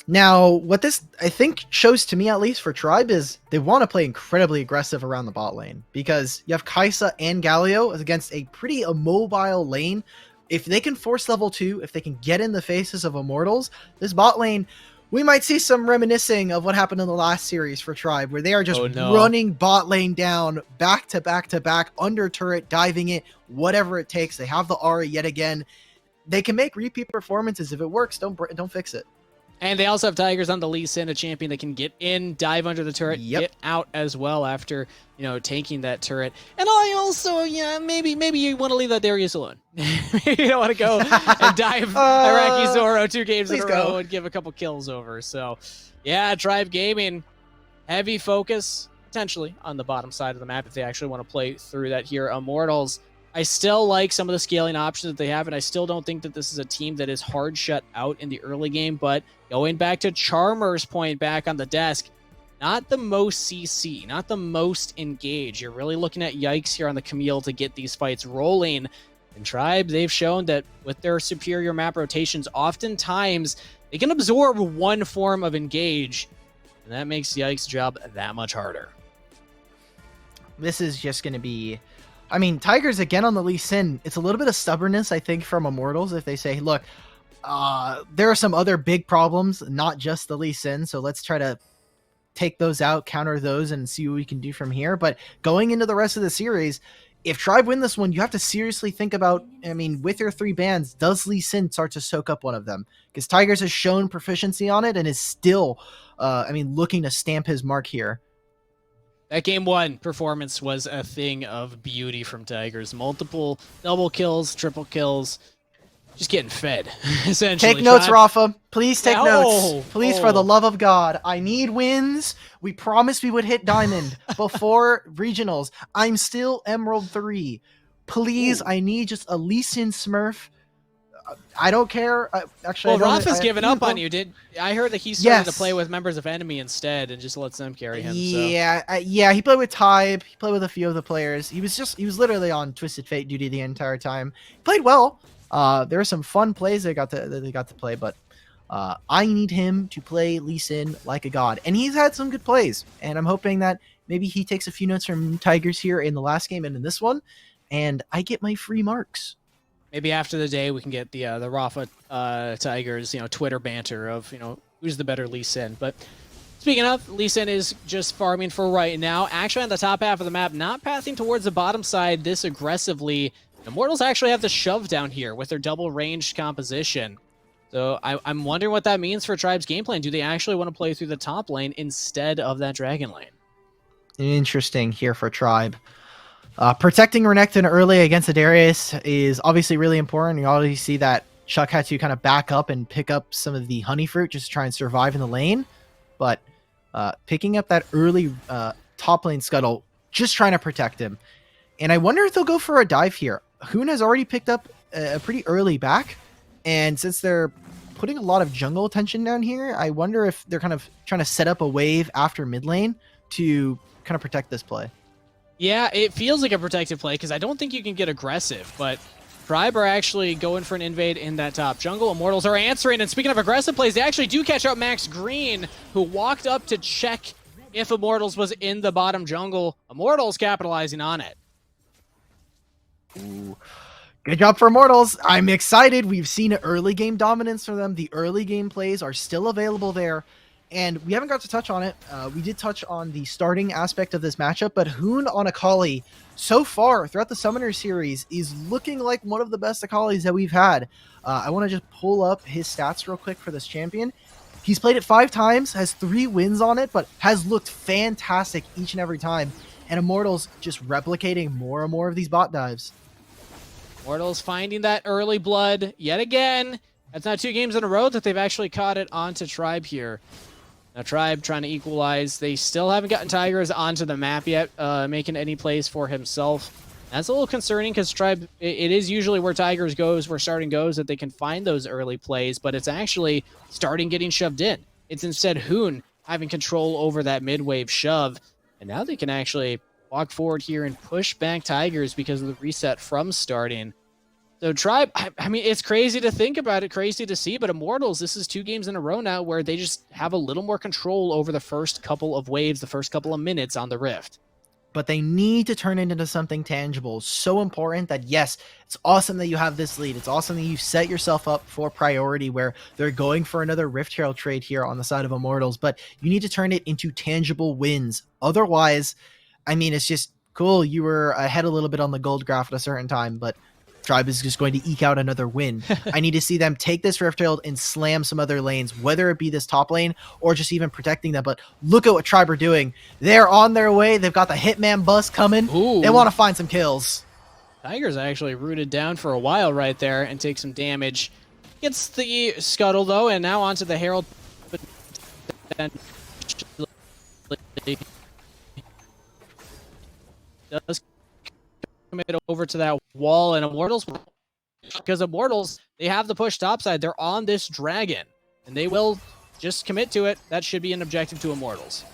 Now, what this, I think, shows to me, at least for Tribe, is they want to play incredibly aggressive around the bot lane. Because you have Kaisa and Galio against a pretty immobile lane. If they can force level 2, if they can get in the faces of Immortals, this bot lane, we might see some reminiscing of what happened in the last series for Tribe, where they are just running bot lane down, back to back to back, under turret, diving it, whatever it takes. They have the Ahri yet again. They can make repeat performances. If it works, don't fix it. And they also have Tigers on the Lee Sin, a champion that can get in, dive under the turret, get out as well after, taking that turret. And I also, maybe you want to leave that Darius alone. Maybe you don't want to go and dive Iraqi Zoro 2 games in a row and give a couple kills over. So, yeah, Tribe Gaming, heavy focus, potentially, on the bottom side of the map if they actually want to play through that here. Immortals, I still like some of the scaling options that they have, and I still don't think that this is a team that is hard shut out in the early game, but going back to Charmer's point back on the desk, not the most CC, not the most engaged. You're really looking at Yikes here on the Camille to get these fights rolling. And Tribe, they've shown that with their superior map rotations, oftentimes they can absorb one form of engage, and that makes Yikes' job that much harder. This is just going to be... I mean, Tigers, again, on the Lee Sin, it's a little bit of stubbornness, I think, from Immortals. If they say, look, there are some other big problems, not just the Lee Sin, so let's try to take those out, counter those, and see what we can do from here. But going into the rest of the series, if Tribe win this one, you have to seriously think about, with your 3 bans, does Lee Sin start to soak up one of them? Because Tigers has shown proficiency on it and is still, looking to stamp his mark here. That Game 1 performance was a thing of beauty from Tigers. Multiple double kills, triple kills, just getting fed, essentially. Take notes, Rafa. Please take notes. Please, for the love of God. I need wins. We promised we would hit Diamond before Regionals. I'm still Emerald 3. Please, I need just a Lee Sin Smurf. I don't care. Actually, Rafa's given up on you. I heard that he started to play with members of Enemy instead and just lets them carry him. Yeah, he played with Tybe. He played with a few of the players. He was literally on Twisted Fate duty the entire time. He played well. There were some fun plays they got to play, but I need him to play Lee Sin like a god, and he's had some good plays. And I'm hoping that maybe he takes a few notes from Tigers here in the last game and in this one, and I get my free marks. Maybe after the day we can get the Rafa Tigers, Twitter banter of, who's the better Lee Sin. But speaking of, Lee Sin is just farming for right now. Actually on the top half of the map, not pathing towards the bottom side this aggressively. Immortals actually have the shove down here with their double ranged composition. So I'm wondering what that means for Tribe's game plan. Do they actually want to play through the top lane instead of that dragon lane? Interesting here for Tribe. Protecting Renekton early against the Darius is obviously really important. You already see that Chuck had to kind of back up and pick up some of the honey fruit just to try and survive in the lane. But picking up that early top lane scuttle, just trying to protect him. And I wonder if they'll go for a dive here. Hoon has already picked up a pretty early back. And since they're putting a lot of jungle attention down here, I wonder if they're kind of trying to set up a wave after mid lane to kind of protect this play. Yeah, it feels like a protective play because I don't think you can get aggressive, but Tribe are actually going for an invade in that top jungle. Immortals are answering, and speaking of aggressive plays, they actually do catch out Max Green, who walked up to check if Immortals was in the bottom jungle. Immortals capitalizing on it. Ooh. Good job for Immortals. I'm excited. We've seen early game dominance from them. The early game plays are still available there. And we haven't got to touch on it. We did touch on the starting aspect of this matchup, but Hoon on Akali so far throughout the Summoner series is looking like one of the best Akalis that we've had. I want to just pull up his stats real quick for this champion. He's played it 5 times, has 3 wins on it, but has looked fantastic each and every time. And Immortals just replicating more and more of these bot dives. Immortals finding that early blood yet again. That's not 2 games in a row that they've actually caught it onto Tribe here. Now Tribe trying to equalize. They still haven't gotten Tigers onto the map yet, making any plays for himself. That's a little concerning because Tribe, it is usually where Tigers goes, where starting goes, that they can find those early plays, but it's actually starting getting shoved in. It's instead Hoon having control over that mid-wave shove, and now they can actually walk forward here and push back Tigers because of the reset from starting. So Tribe, I mean, it's crazy to think about it, crazy to see, but Immortals, this is 2 games in a row now where they just have a little more control over the first couple of waves, the first couple of minutes on the Rift. But they need to turn it into something tangible. So important that, yes, it's awesome that you have this lead. It's awesome that you set yourself up for priority where they're going for another Rift Herald trade here on the side of Immortals, but you need to turn it into tangible wins. Otherwise, I mean, it's just cool. You were ahead a little bit on the gold graph at a certain time, but Tribe is just going to eke out another win. I need to see them take this Rift Herald and slam some other lanes, whether it be this top lane or just even protecting them. But look at what Tribe are doing. They're on their way. They've got the Hitman bus coming. Ooh. They want to find some kills. Tigers actually rooted down for a while right there and take some damage. Gets the scuttle though, and now onto the Herald. Does commit over to that wall, and Immortals, because Immortals, they have the push topside. They're on this dragon, and they will just commit to it. That should be an objective to Immortals.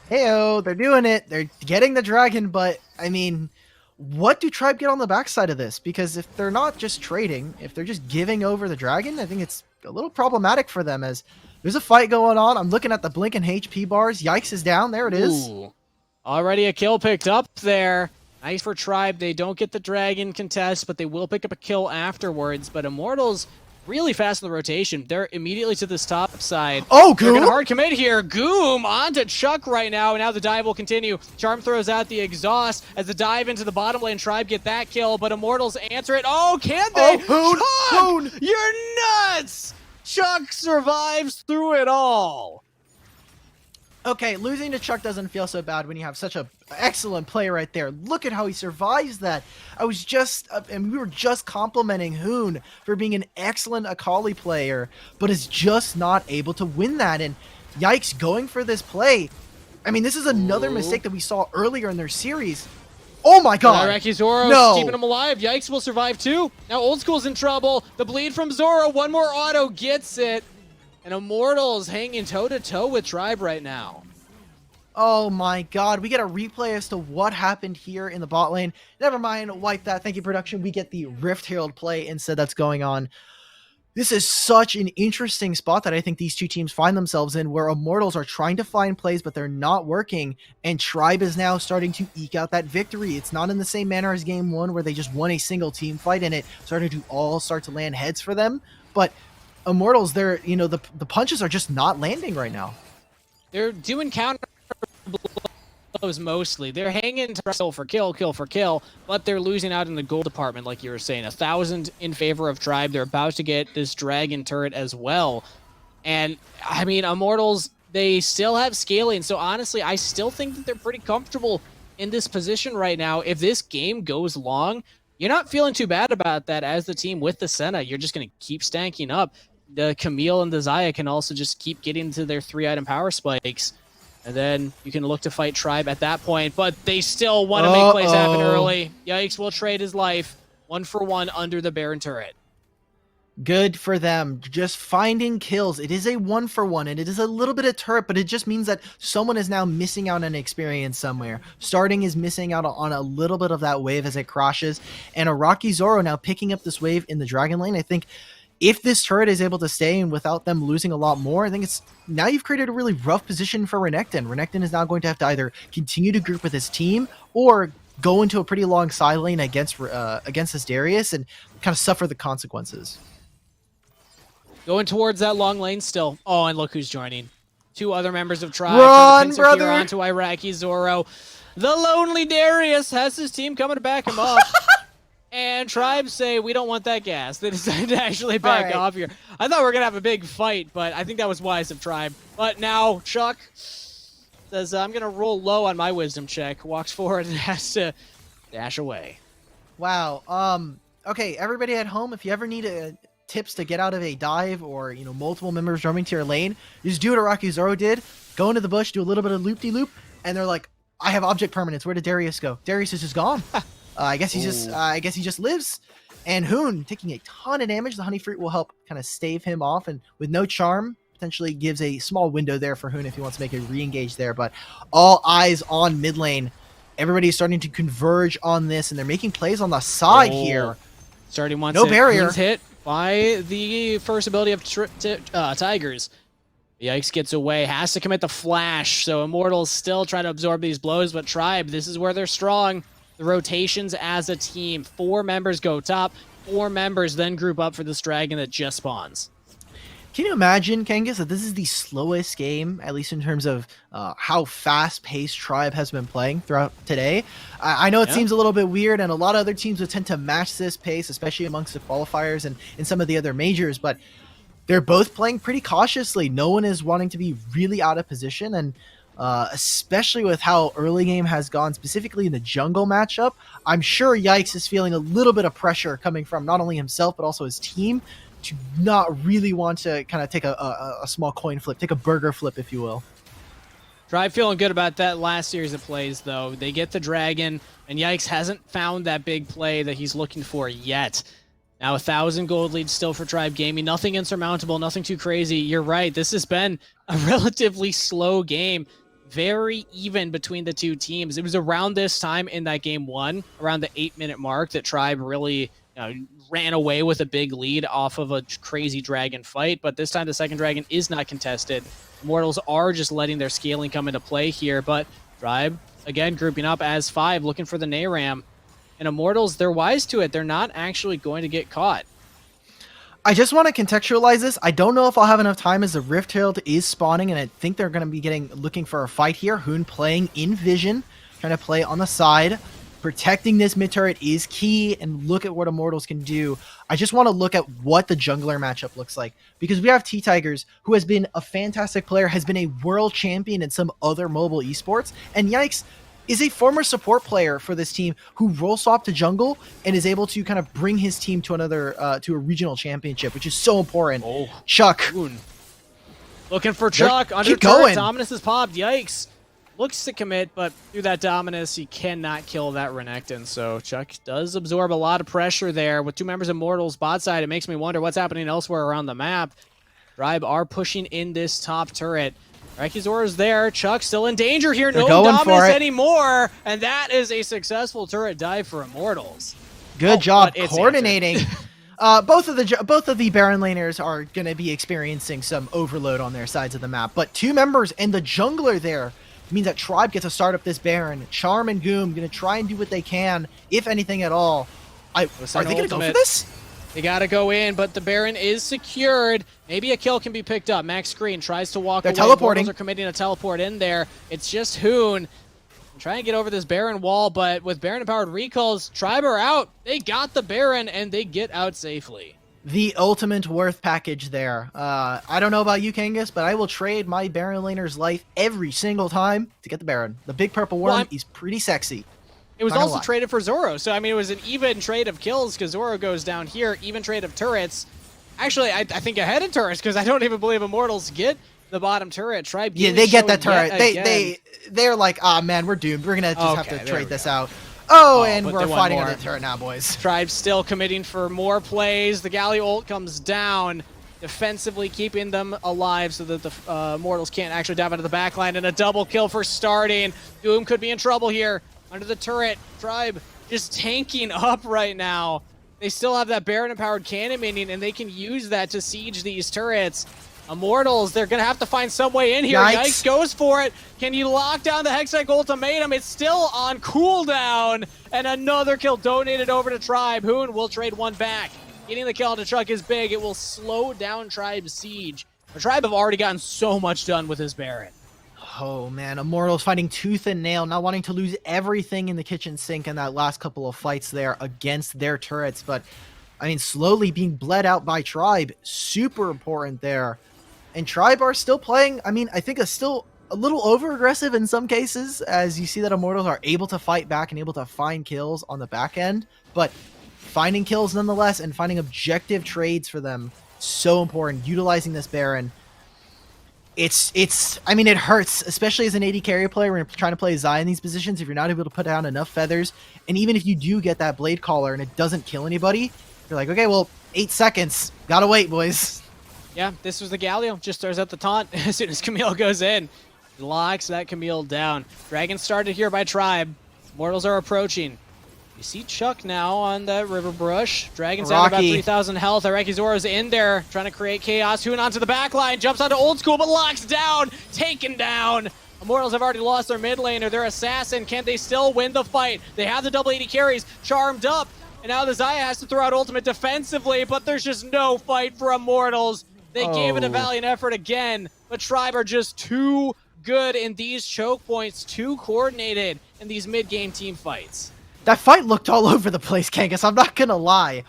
Heyo, they're doing it. They're getting the dragon, but I mean, what do Tribe get on the backside of this? Because if they're not just trading, if they're just giving over the dragon, I think it's a little problematic for them as there's a fight going on. I'm looking at the blinking HP bars. Yikes is down. There it is. Ooh. Already a kill picked up there. Nice for Tribe. They don't get the dragon contest, but they will pick up a kill afterwards. But Immortals really fast in the rotation. They're immediately to this top side. Oh, They're Goom! gonna hard commit here. Goom onto Chuck right now, and now the dive will continue. Charm throws out the exhaust as the dive into the bottom lane. Tribe get that kill, but Immortals answer it. Oh, can they? Oh, Hoon! Chuck! You're nuts! Chuck survives through it all. Okay, losing to Chuck doesn't feel so bad when you have such a excellent play right there. Look at how he survives that. I was just, and we were just complimenting Hoon for being an excellent Akali player, but is just not able to win that. And yikes, going for this play. I mean, this is another mistake that we saw earlier in their series. Oh my god! Iraqi Zoro No. keeping him alive. Yikes will survive too. Now Old School's in trouble. The bleed from Zoro. One more auto gets it. And Immortals hanging toe-to-toe with Tribe right now. Oh my god, we get a replay as to what happened here in the bot lane. Never mind, wipe that. Thank you, production. We get the Rift Herald play instead that's going on. This is such an interesting spot that I think these 2 teams find themselves in, where Immortals are trying to find plays, but they're not working, and Tribe is now starting to eke out that victory. It's not in the same manner as Game 1, where they just won a single team fight, and it started to all start to land heads for them, but Immortals, they're, you know, the punches are just not landing right now. They're doing counter close mostly. They're hanging to kill for kill, but they're losing out in the gold department, like you were saying. 1,000 in favor of Tribe. They're about to get this dragon turret as well. And, I mean, Immortals, they still have scaling. So, honestly, I still think that they're pretty comfortable in this position right now. If this game goes long, you're not feeling too bad about that as the team with the Senna. You're just going to keep stanking up. The Camille and the Xayah can also just keep getting to their 3-item power spikes. And then you can look to fight Tribe at that point, but they still want to make plays happen early. Yikes will trade his life 1-for-1 under the Baron turret. Good for them. Just finding kills. It is a 1-for-1, and it is a little bit of turret, but it just means that someone is now missing out on an experience somewhere. Starting is missing out on a little bit of that wave as it crashes, and a Rocky Zoro now picking up this wave in the Dragon Lane. I think if this turret is able to stay and without them losing a lot more, I think it's now you've created a really rough position for Renekton. Renekton is now going to have to either continue to group with his team or go into a pretty long side lane against this Darius and kind of suffer the consequences. Going towards that long lane still. Oh, and look who's joining. 2 other members of Tribe. Run, brother! Onto Iraqi Zoro. The lonely Darius has his team coming to back him up. And Tribe say, we don't want that gas. They decided to actually back off here. I thought we were going to have a big fight, but I think that was wise of Tribe. But now Chuck says, I'm going to roll low on my wisdom check. Walks forward and has to dash away. Wow. Okay, everybody at home, if you ever need tips to get out of a dive or, multiple members roaming to your lane, you just do what Iraqi Zoro did. Go into the bush, do a little bit of loop-de-loop, and they're like, I have object permanence. Where did Darius go? Darius is just gone. I guess he just lives. And Hoon taking a ton of damage. The honey fruit will help kind of stave him off, and with no charm, potentially gives a small window there for Hoon if he wants to make a re-engage there. But all eyes on mid lane. Everybody's starting to converge on this, and they're making plays on the side here. Starting once no barrier. Hoon's hit by the first ability of Tigers. Yikes gets away, has to commit the flash. So Immortals still trying to absorb these blows, but Tribe, this is where they're strong. The rotations as a team. 4 members go top. 4 members then group up for this dragon that just spawns. Can you imagine, Kangas, that this is the slowest game, at least in terms of how fast-paced Tribe has been playing throughout today? I know it seems a little bit weird, and a lot of other teams would tend to match this pace, especially amongst the qualifiers and in some of the other majors, but they're both playing pretty cautiously. No one is wanting to be really out of position, and especially with how early game has gone, specifically in the jungle matchup, I'm sure Yikes is feeling a little bit of pressure coming from not only himself, but also his team to not really want to kind of take a small coin flip, take a burger flip, if you will. Tribe feeling good about that last series of plays, though. They get the dragon, and Yikes hasn't found that big play that he's looking for yet. Now 1,000 gold lead still for Tribe Gaming. Nothing insurmountable, nothing too crazy. You're right, this has been a relatively slow game. Very even between the two teams. It was around this time in that game 1, around the 8-minute mark, that Tribe really ran away with a big lead off of a crazy dragon fight. But this time the second dragon is not contested. Immortals are just letting their scaling come into play here. But Tribe, again, grouping up as 5, looking for the Nayram. And Immortals, they're wise to it. They're not actually going to get caught. I just want to contextualize this. I don't know if I'll have enough time as the Rift Herald is spawning, and I think they're going to be looking for a fight here. Hoon playing in vision, trying to play on the side. Protecting this mid turret is key, and look at what Immortals can do. I just want to look at what the jungler matchup looks like, because we have T-Tigers, who has been a fantastic player, has been a world champion in some other mobile esports, and Yikes is a former support player for this team who role swapped to jungle and is able to kind of bring his team to to a regional championship, which is so important. Chuck. Looking for Chuck. Under turret, Dominus is popped. Yikes. Looks to commit, but through that Dominus, he cannot kill that Renekton. So Chuck does absorb a lot of pressure there. With 2 members of Immortals bot side, it makes me wonder what's happening elsewhere around the map. Tribe are pushing in this top turret. Rekizora's there. Chuck still in danger here. No Dominus anymore. And that is a successful turret dive for Immortals. Good job coordinating. Both of the Baron laners are going to be experiencing some overload on their sides of the map. But 2 members and the jungler there means that Tribe gets to start up this Baron. Charm and Goom going to try and do what they can, if anything at all. Are they going to go for this? They got to go in, but the Baron is secured. Maybe a kill can be picked up. Max Screen tries to walk away. Teleporting. Immortals are committing a teleport in there. It's just Hoon. Trying to get over this Baron wall, but with Baron-empowered recalls, Tribe are out. They got the Baron, and they get out safely. The ultimate worth package there. I don't know about you, Kangas, but I will trade my Baron laner's life every single time to get the Baron. The big purple worm is pretty sexy. It was also traded for Zoro, so I mean, it was an even trade of kills because Zoro goes down here, even trade of turrets. Actually, I think ahead of turrets because I don't even believe Immortals get the bottom turret. Tribe they get that turret. They're like, ah, man, we're doomed. We're gonna just have to trade this out. Oh, and we're fighting on the turret now, boys. Tribe still committing for more plays. The Galio ult comes down, defensively keeping them alive so that the Immortals can't actually dive into the backline. And a double kill for starting. Doom could be in trouble here under the turret. Tribe just tanking up right now. They still have that Baron-empowered cannon minion, and they can use that to siege these turrets. Immortals, they're going to have to find some way in here. Yikes goes for it. Can you lock down the Hextech ultimatum? It's still on cooldown. And another kill donated over to Tribe. Hoon will trade one back. Getting the kill on the truck is big. It will slow down Tribe's siege. The Tribe have already gotten so much done with his Baron. Oh, man. Immortals fighting tooth and nail, not wanting to lose everything in the kitchen sink in that last couple of fights there against their turrets. But, I mean, slowly being bled out by Tribe. Super important there. And Tribe are still playing, I mean, I think still a little over-aggressive in some cases, as you see that Immortals are able to fight back and able to find kills on the back end, but finding kills nonetheless and finding objective trades for them, so important. Utilizing this Baron, I mean, it hurts, especially as an AD carry player when you're trying to play Zai in these positions, if you're not able to put down enough feathers, and even if you do get that Blade Caller and it doesn't kill anybody, you're like, okay, well, 8 seconds, gotta wait, boys. Yeah, this was the Galio. Just throws out the taunt as soon as Camille goes in. Locks that Camille down. Dragon started here by Tribe. Mortals are approaching. You see Chuck now on the River Brush. Dragon's down about 3,000 health. Iraqi Zoro's in there, trying to create chaos. Hoon onto the back line, jumps onto Old School, but locks down. Taken down. Immortals have already lost their mid laner, their assassin. Can they still win the fight? They have the double 80 carries charmed up. And now the Xayah has to throw out ultimate defensively, but there's just no fight for Immortals. They gave it a valiant effort again, but Tribe are just too good in these choke points, too coordinated in these mid-game team fights. That fight looked all over the place, Kangas. I'm not going to lie.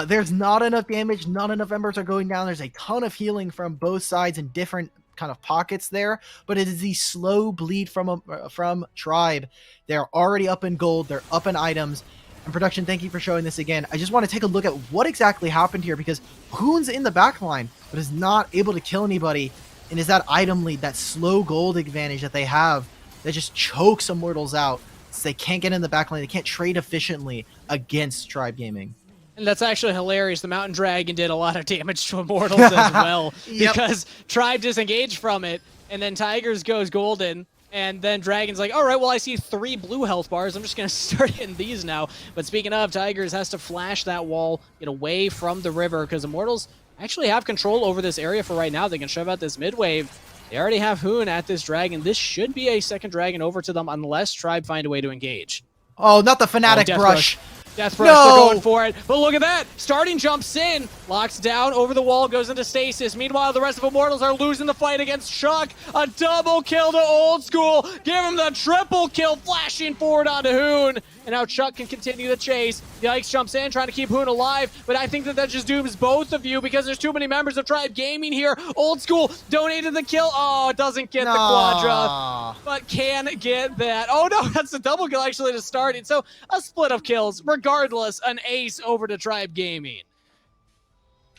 There's not enough damage, not enough embers are going down. There's a ton of healing from both sides in different kind of pockets there, but it is the slow bleed from Tribe. They're already up in gold, they're up in items. And production, thank you for showing this again. I just want to take a look at what exactly happened here, because Hoon's in the backline, but is not able to kill anybody. And is that item lead, that slow gold advantage that they have, that just chokes Immortals out. So they can't get in the backline, they can't trade efficiently against Tribe Gaming. And that's actually hilarious. The Mountain Dragon did a lot of damage to Immortals as well, because Tribe disengaged from it, and then Tigers goes golden. And then Dragon's like, all right, well, I see 3 blue health bars. I'm just going to start hitting these now. But speaking of, Tigers has to flash that wall, get away from the river, because Immortals actually have control over this area for right now. They can shove out this mid wave. They already have Hoon at this Dragon. This should be a second Dragon over to them unless Tribe find a way to engage. Oh, not the Fnatic brush. Death Brush, they're going for it. But look at that. Starting jumps in, locks down over the wall, goes into stasis. Meanwhile, the rest of Immortals are losing the fight against Chuck. A double kill to Old School. Give him the triple kill, flashing forward onto Hoon. And now Chuck can continue the chase. Yikes jumps in, trying to keep Hoon alive. But I think that just dooms both of you because there's too many members of Tribe Gaming here. Old School donated the kill. Oh, it doesn't get the Quadra, but can get that. Oh no, that's a double kill actually to start it. So a split of kills. Regardless, an ace over to Tribe Gaming.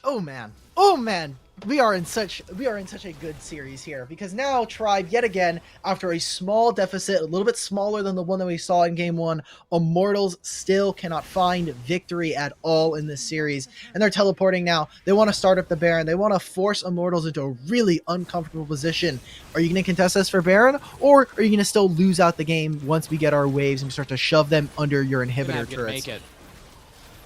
Oh man. Oh man. We are in such a good series here, because now Tribe, yet again, after a small deficit, a little bit smaller than the one that we saw in Game 1, Immortals still cannot find victory at all in this series. And they're teleporting now. They want to start up the Baron. They want to force Immortals into a really uncomfortable position. Are you going to contest us for Baron, or are you going to still lose out the game once we get our waves and we start to shove them under your inhibitor turrets?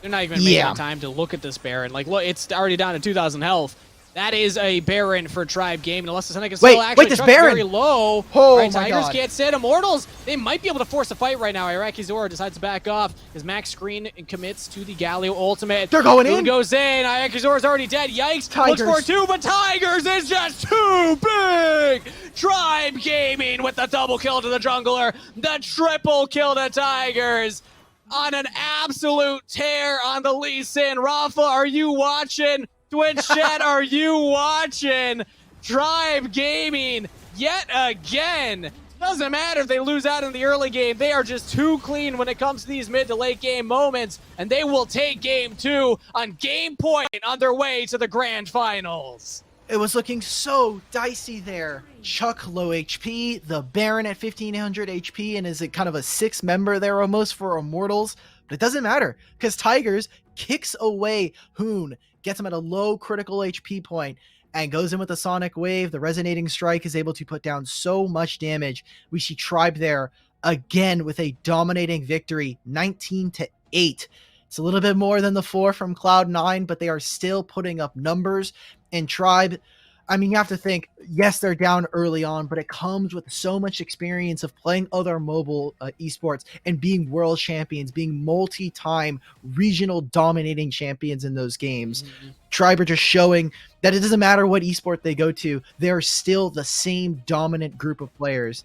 They're not even making time to look at this Baron. Like, look, it's already down to 2,000 health. That is a Baron for Tribe Gaming. Unless something can still actually this chuck Baron! very low. Oh, All right, my Tigers God. can't sit. Immortals, they might be able to force a fight right now. Iraqi Zora decides to back off as Max Screen commits to the Galio ultimate. They're going Boom in. goes in. Iraqi Zora's already dead. Yikes. Tigers. Looks for two, but Tigers is just too big. Tribe Gaming with the double kill to the jungler. The triple kill to Tigers. On an absolute tear on the Lee Sin. Rafa, are you watching? Twitch chat, are you watching? Tribe Gaming, yet again. Doesn't matter if they lose out in the early game. They are just too clean when it comes to these mid to late game moments, and they will take game 2 on game point on their way to the grand finals. It was looking so dicey there. Chuck low HP, the Baron at 1500 HP, and is it kind of a 6 member there almost for Immortals? But it doesn't matter, because Tigers kicks away Hoon, gets him at a low critical HP point, and goes in with the Sonic Wave. The Resonating Strike is able to put down so much damage. We see Tribe there again with a dominating victory, 19-8. It's a little bit more than the 4 from Cloud9, but they are still putting up numbers. And Tribe, I mean, you have to think, yes, they're down early on, but it comes with so much experience of playing other mobile esports and being world champions, being multi-time regional dominating champions in those games. Tribe are just showing that it doesn't matter what esport they go to, they're still the same dominant group of players.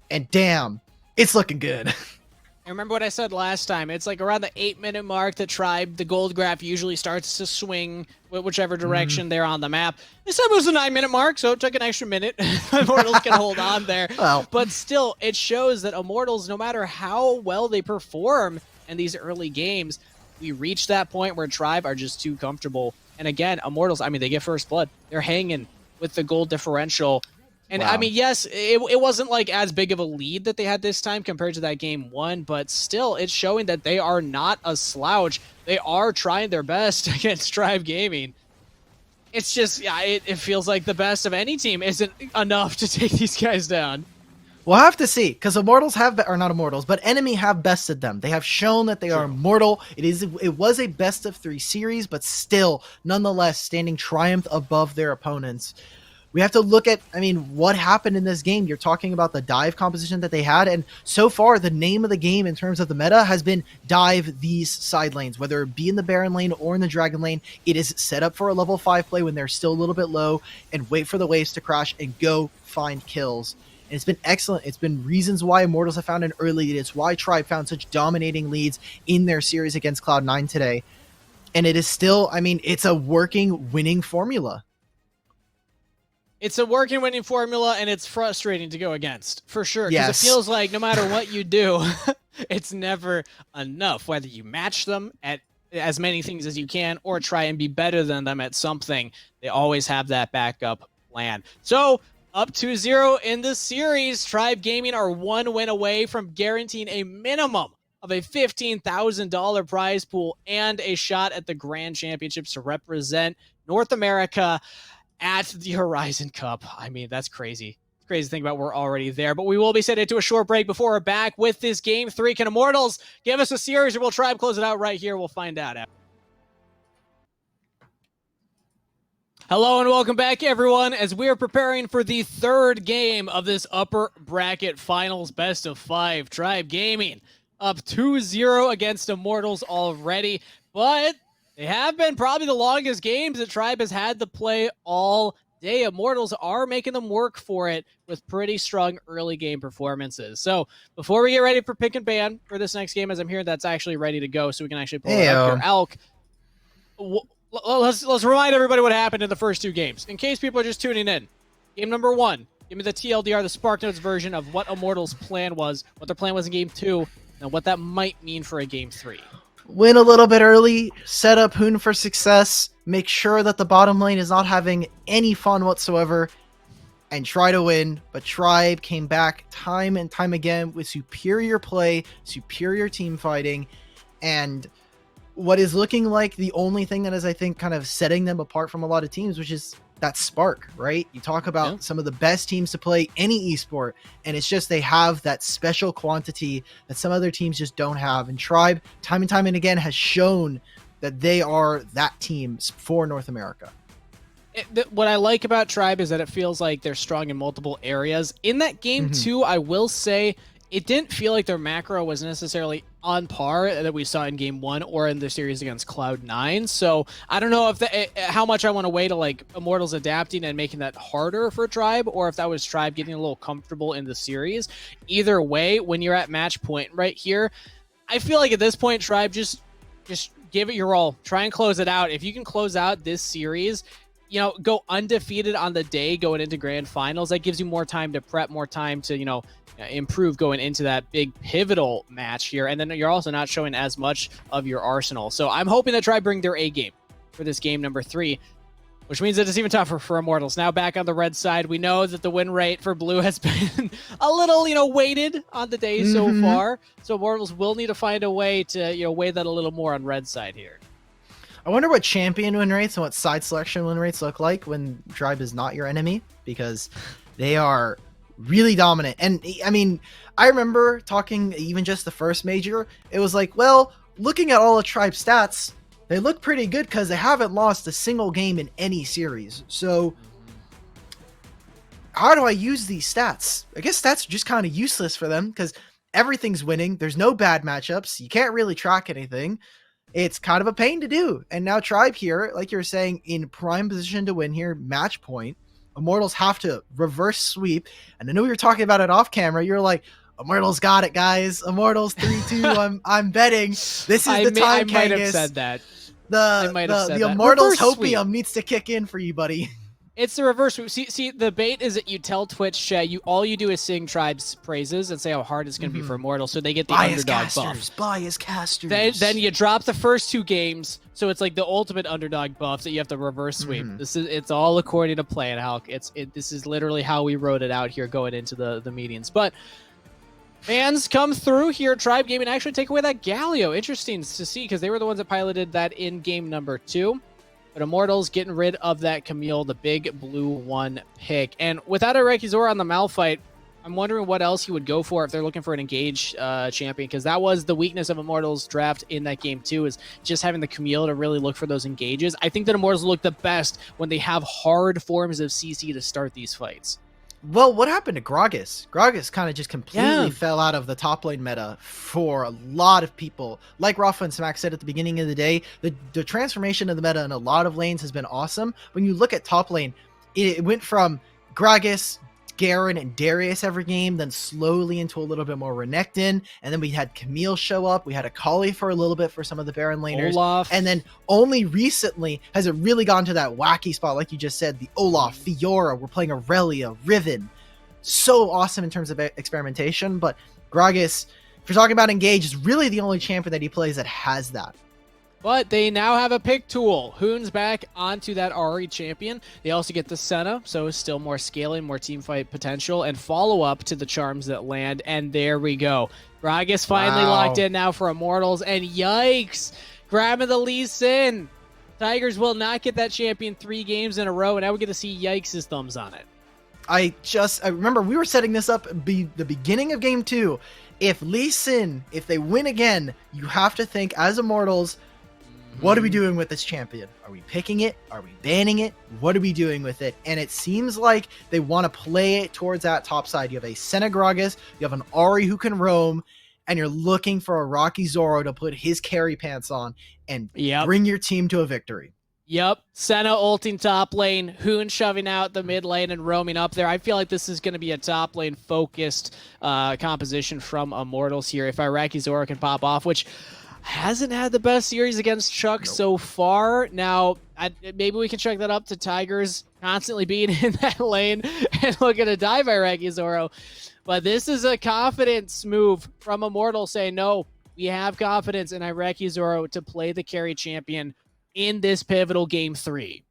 And damn, it's looking good. I remember what I said last time. It's like around the 8-minute mark, the Tribe, the gold graph usually starts to swing whichever direction they're on the map. This time it was the 9-minute mark, so it took an extra minute. Immortals can hold on there. Well. But still, it shows that Immortals, no matter how well they perform in these early games, we reach that point where Tribe are just too comfortable. And again, Immortals, I mean, they get first blood. They're hanging with the gold differential. And Wow. I mean, yes, it wasn't like as big of a lead that they had this time compared to that game 1, but still, it's showing that they are not a slouch. They are trying their best against Tribe Gaming. It's just, yeah, it feels like the best of any team isn't enough to take these guys down. We'll have to see, because Immortals have, or not Immortals, but Enemy have bested them. They have shown that they are immortal. It was a best of 3 series, but still, nonetheless, standing triumph above their opponents. We have to look at, I mean, what happened in this game. You're talking about the dive composition that they had, and so far, the name of the game in terms of the meta has been dive these side lanes, whether it be in the Baron lane or in the Dragon lane. It is set up for a level 5 play when they're still a little bit low, and wait for the waves to crash and go find kills. And it's been excellent. It's been reasons why Immortals have found an early lead. It's why Tribe found such dominating leads in their series against Cloud9 today. And it is still, I mean, it's a working, winning formula. It's a working winning formula, and it's frustrating to go against, for sure. Because Yes. it feels like no matter what you do, it's never enough. Whether you match them at as many things as you can or try and be better than them at something, they always have that backup plan. So, up 2-0 in the series, Tribe Gaming are 1 win away from guaranteeing a minimum of a $15,000 prize pool and a shot at the Grand Championships to represent North America at the Horizon Cup. I mean, that's crazy. It's crazy to think about we're already there, but we will be sending it to a short break before we're back with this Game 3. Can Immortals give us a series, or will Tribe close it out right here? We'll find out. Hello and welcome back, everyone, as we are preparing for the 3rd game of this upper bracket finals best of 5. Tribe Gaming up 2-0 against Immortals already, but they have been probably the longest games that Tribe has had to play all day. Immortals are making them work for it with pretty strong early game performances. So before we get ready for pick and ban for this next game, as I'm hearing that's actually ready to go, so we can actually pull it up here. Alk, let's remind everybody what happened in the first 2 games, in case people are just tuning in. Game number 1, give me the TLDR, the Spark Notes version of what Immortals' plan was, what their plan was in game 2, and what that might mean for a game 3. Win a little bit early, set up Hoon for success, make sure that the bottom lane is not having any fun whatsoever, and try to win. But Tribe came back time and time again with superior play, superior team fighting, and what is looking like the only thing that is, I think, kind of setting them apart from a lot of teams, which is that spark, right? You talk about some of the best teams to play any esport, and it's just they have that special quantity that some other teams just don't have. And Tribe, time and again, has shown that they are that team for North America. What I like about Tribe is that it feels like they're strong in multiple areas. In that game too, I will say it didn't feel like their macro was necessarily on par that we saw in game 1 or in the series against Cloud9. So I don't know if how much I want to weigh to like Immortals adapting and making that harder for Tribe, or if that was Tribe getting a little comfortable in the series. Either way, when you're at match point right here, I feel like at this point, Tribe just give it your all. Try and close it out. If you can close out this series, you know, go undefeated on the day going into grand finals. That gives you more time to prep, more time to, you know, improve going into that big pivotal match here. And then you're also not showing as much of your arsenal. So I'm hoping that Tribe bring their A game for this game number 3, which means that it's even tougher for Immortals. Now back on the red side, we know that the win rate for blue has been a little, you know, weighted on the day so far. So Immortals will need to find a way to, you know, weigh that a little more on red side here. I wonder what champion win rates and what side selection win rates look like when Tribe is not your enemy, because they are really dominant. And I mean, I remember talking even just the first major, it was like, well, looking at all the Tribe stats, they look pretty good because they haven't lost a single game in any series. So how do I use these stats? I guess stats are just kind of useless for them because everything's winning. There's no bad matchups. You can't really track anything. It's kind of a pain to do. And now Tribe here, like you're saying, in prime position to win here, match point. Immortals have to reverse sweep. And I know we were talking about it off camera. You're like, Immortals got it, guys. Immortals 3-2. I'm betting. This is the time, I might Kangas. have said that. The Immortals hopium needs to kick in for you, buddy. It's the reverse. See, the bait is that you tell Twitch chat, all you do is sing Tribe's praises and say how hard it's going to be for Immortals, so they get the underdog buff. Bias casters. Then you drop the first 2 games, so it's like the ultimate underdog buff that you have to reverse sweep. It's all according to plan, Hulk. This is literally how we wrote it out here going into the meetings. But fans come through here. Tribe Gaming actually take away that Galio. Interesting to see because they were the ones that piloted that in game number 2. But Immortals getting rid of that Camille, the big blue 1 pick. And without a Rekizora on the Malphite, I'm wondering what else he would go for if they're looking for an engage champion, because that was the weakness of Immortals draft in that game too, is just having the Camille to really look for those engages. I think that Immortals look the best when they have hard forms of CC to start these fights. Well, what happened to Gragas? Gragas kind of just completely fell out of the top lane meta for a lot of people. Like Rafa and Smack said at the beginning of the day, the transformation of the meta in a lot of lanes has been awesome. When you look at top lane, it went from Gragas, Garen, and Darius every game, then slowly into a little bit more Renekton, and then we had Camille show up. We had Akali for a little bit for some of the Baron laners. Olaf. And then only recently has it really gone to that wacky spot, like you just said, the Olaf, Fiora, we're playing Aurelia, Riven. So awesome in terms of experimentation, but Gragas, if you're talking about engage, is really the only champion that he plays that has that. But they now have a pick tool. Hoon's back onto that Ahri champion. They also get the Senna, so still more scaling, more teamfight potential, and follow-up to the charms that land. And there we go. Gragas finally locked in now for Immortals, and yikes! Grabbing the Lee Sin. Tigers will not get that champion 3 games in a row, and now we get to see Yikes' thumbs on it. I remember we were setting this up the beginning of game 2. If Lee Sin, if they win again, you have to think as Immortals, what are we doing with this champion? Are we picking it? Are we banning it? What are we doing with it? And it seems like they want to play it towards that top side. You have a Senna Gragas, you have an Ahri who can roam, and you're looking for a Rocky Zoro to put his carry pants on and bring your team to a victory. Yep. Senna ulting top lane, Hoon shoving out the mid lane and roaming up there. I feel like this is going to be a top lane focused composition from Immortals here. If Iraqi Zoro can pop off, which hasn't had the best series against Chuck so far. Now, maybe we can check that up to Tigers constantly being in that lane and looking to dive Iraqi Zoro. But this is a confidence move from Immortal saying, no, we have confidence in Iraqi Zoro to play the carry champion in this pivotal game 3.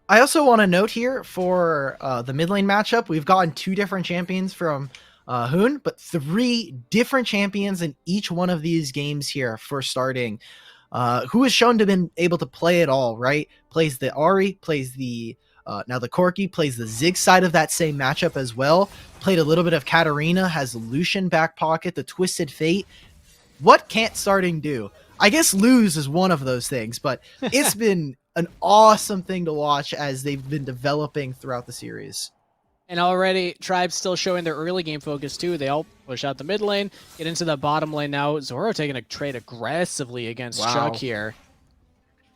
I also want to note here for the mid lane matchup, we've gotten 2 different champions from Hoon, but 3 different champions in each one of these games here for starting. Who has shown to have been able to play it all, right? Plays the Ahri, plays the now the Corki, plays the Ziggs side of that same matchup as well. Played a little bit of Katarina, has Lucian back pocket, the Twisted Fate. What can't starting do? I guess lose is one of those things, but it's been an awesome thing to watch as they've been developing throughout the series. And already, Tribe's still showing their early game focus too. They all push out the mid lane, get into the bottom lane now. Zoro taking a trade aggressively against Chuck here.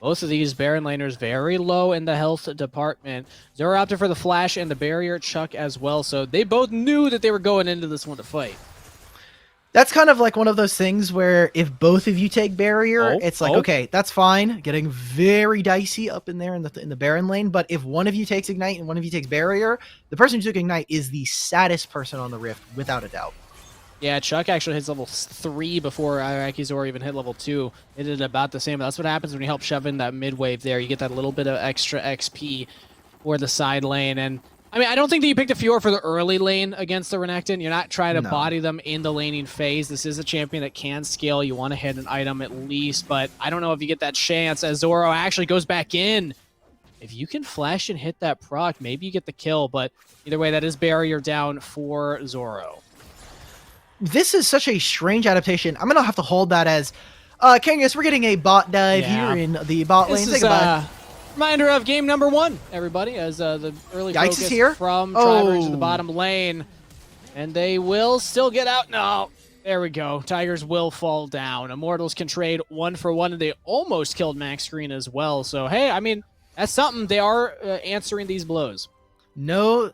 Both of these Baron laners very low in the health department. Zoro opted for the flash and the barrier, Chuck as well. So they both knew that they were going into this one to fight. That's kind of like one of those things where if both of you take barrier, it's like, okay, that's fine. Getting very dicey up in there in the Baron lane. But if one of you takes Ignite and one of you takes barrier, the person who took Ignite is the saddest person on the Rift, without a doubt. Yeah, Chuck actually hits level 3 before Irakizor even hit level 2. It did about the same. That's what happens when you help shove in that mid wave there. You get that little bit of extra XP for the side lane. And I mean, I don't think that you picked a Fiora for the early lane against the Renekton. You're not trying to body them in the laning phase. This is a champion that can scale. You want to hit an item at least, but I don't know if you get that chance as Zoro actually goes back in. If you can flash and hit that proc, maybe you get the kill, but either way, that is barrier down for Zoro. This is such a strange adaptation. I'm going to have to hold that as, Kangas, we're getting a bot dive here in the bot lane. This is reminder of game number 1, everybody, as the early focus is here from Tribers to the bottom lane. And they will still get out. No, there we go. Tigers will fall down. Immortals can trade 1-for-1, and they almost killed Max Green as well. So, hey, I mean, that's something. They are answering these blows. No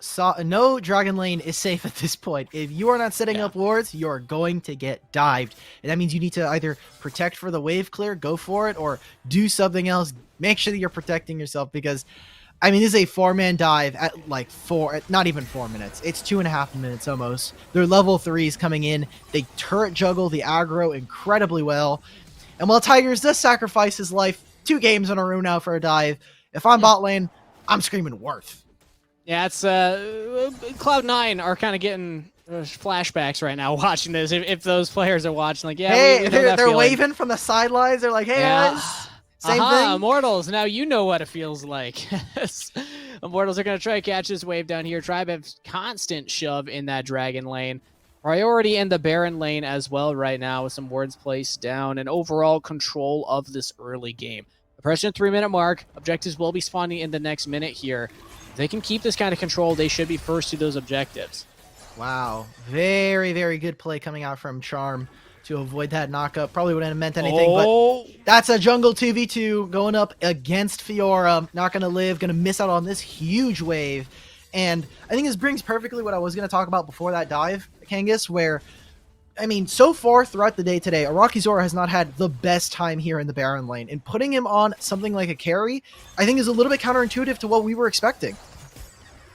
Dragon Lane is safe at this point. If you are not setting up wards, you are going to get dived. And that means you need to either protect for the wave clear, go for it, or do something else. Make sure that you're protecting yourself because, I mean, this is a 4-man dive at like not even 4 minutes. It's 2.5 minutes almost. Their level 3s coming in. They turret juggle the aggro incredibly well. And while Tigers does sacrifice his life 2 games in a row now for a dive, if I'm bot lane, I'm screaming Worth. Yeah, it's Cloud9 are kind of getting flashbacks right now watching this. If those players are watching, like, yeah, hey, we know they're waving from the sidelines. They're like, hey, guys, same thing. Immortals, now you know what it feels like. Immortals are going to try to catch this wave down here. Tribe have constant shove in that Dragon lane. Priority in the Baron lane as well right now with some wards placed down and overall control of this early game. Approaching the 3-minute mark. Objectives will be spawning in the next minute here. If they can keep this kind of control, they should be first to those objectives. Wow. Very, very good play coming out from Charm to avoid that knockup. Probably wouldn't have meant anything, but that's a jungle 2v2 going up against Fiora. Not going to live, going to miss out on this huge wave. And I think this brings perfectly what I was going to talk about before that dive, Kangas, where, I mean, so far throughout the day today, Irakizor has not had the best time here in the Baron lane. And putting him on something like a carry, I think is a little bit counterintuitive to what we were expecting.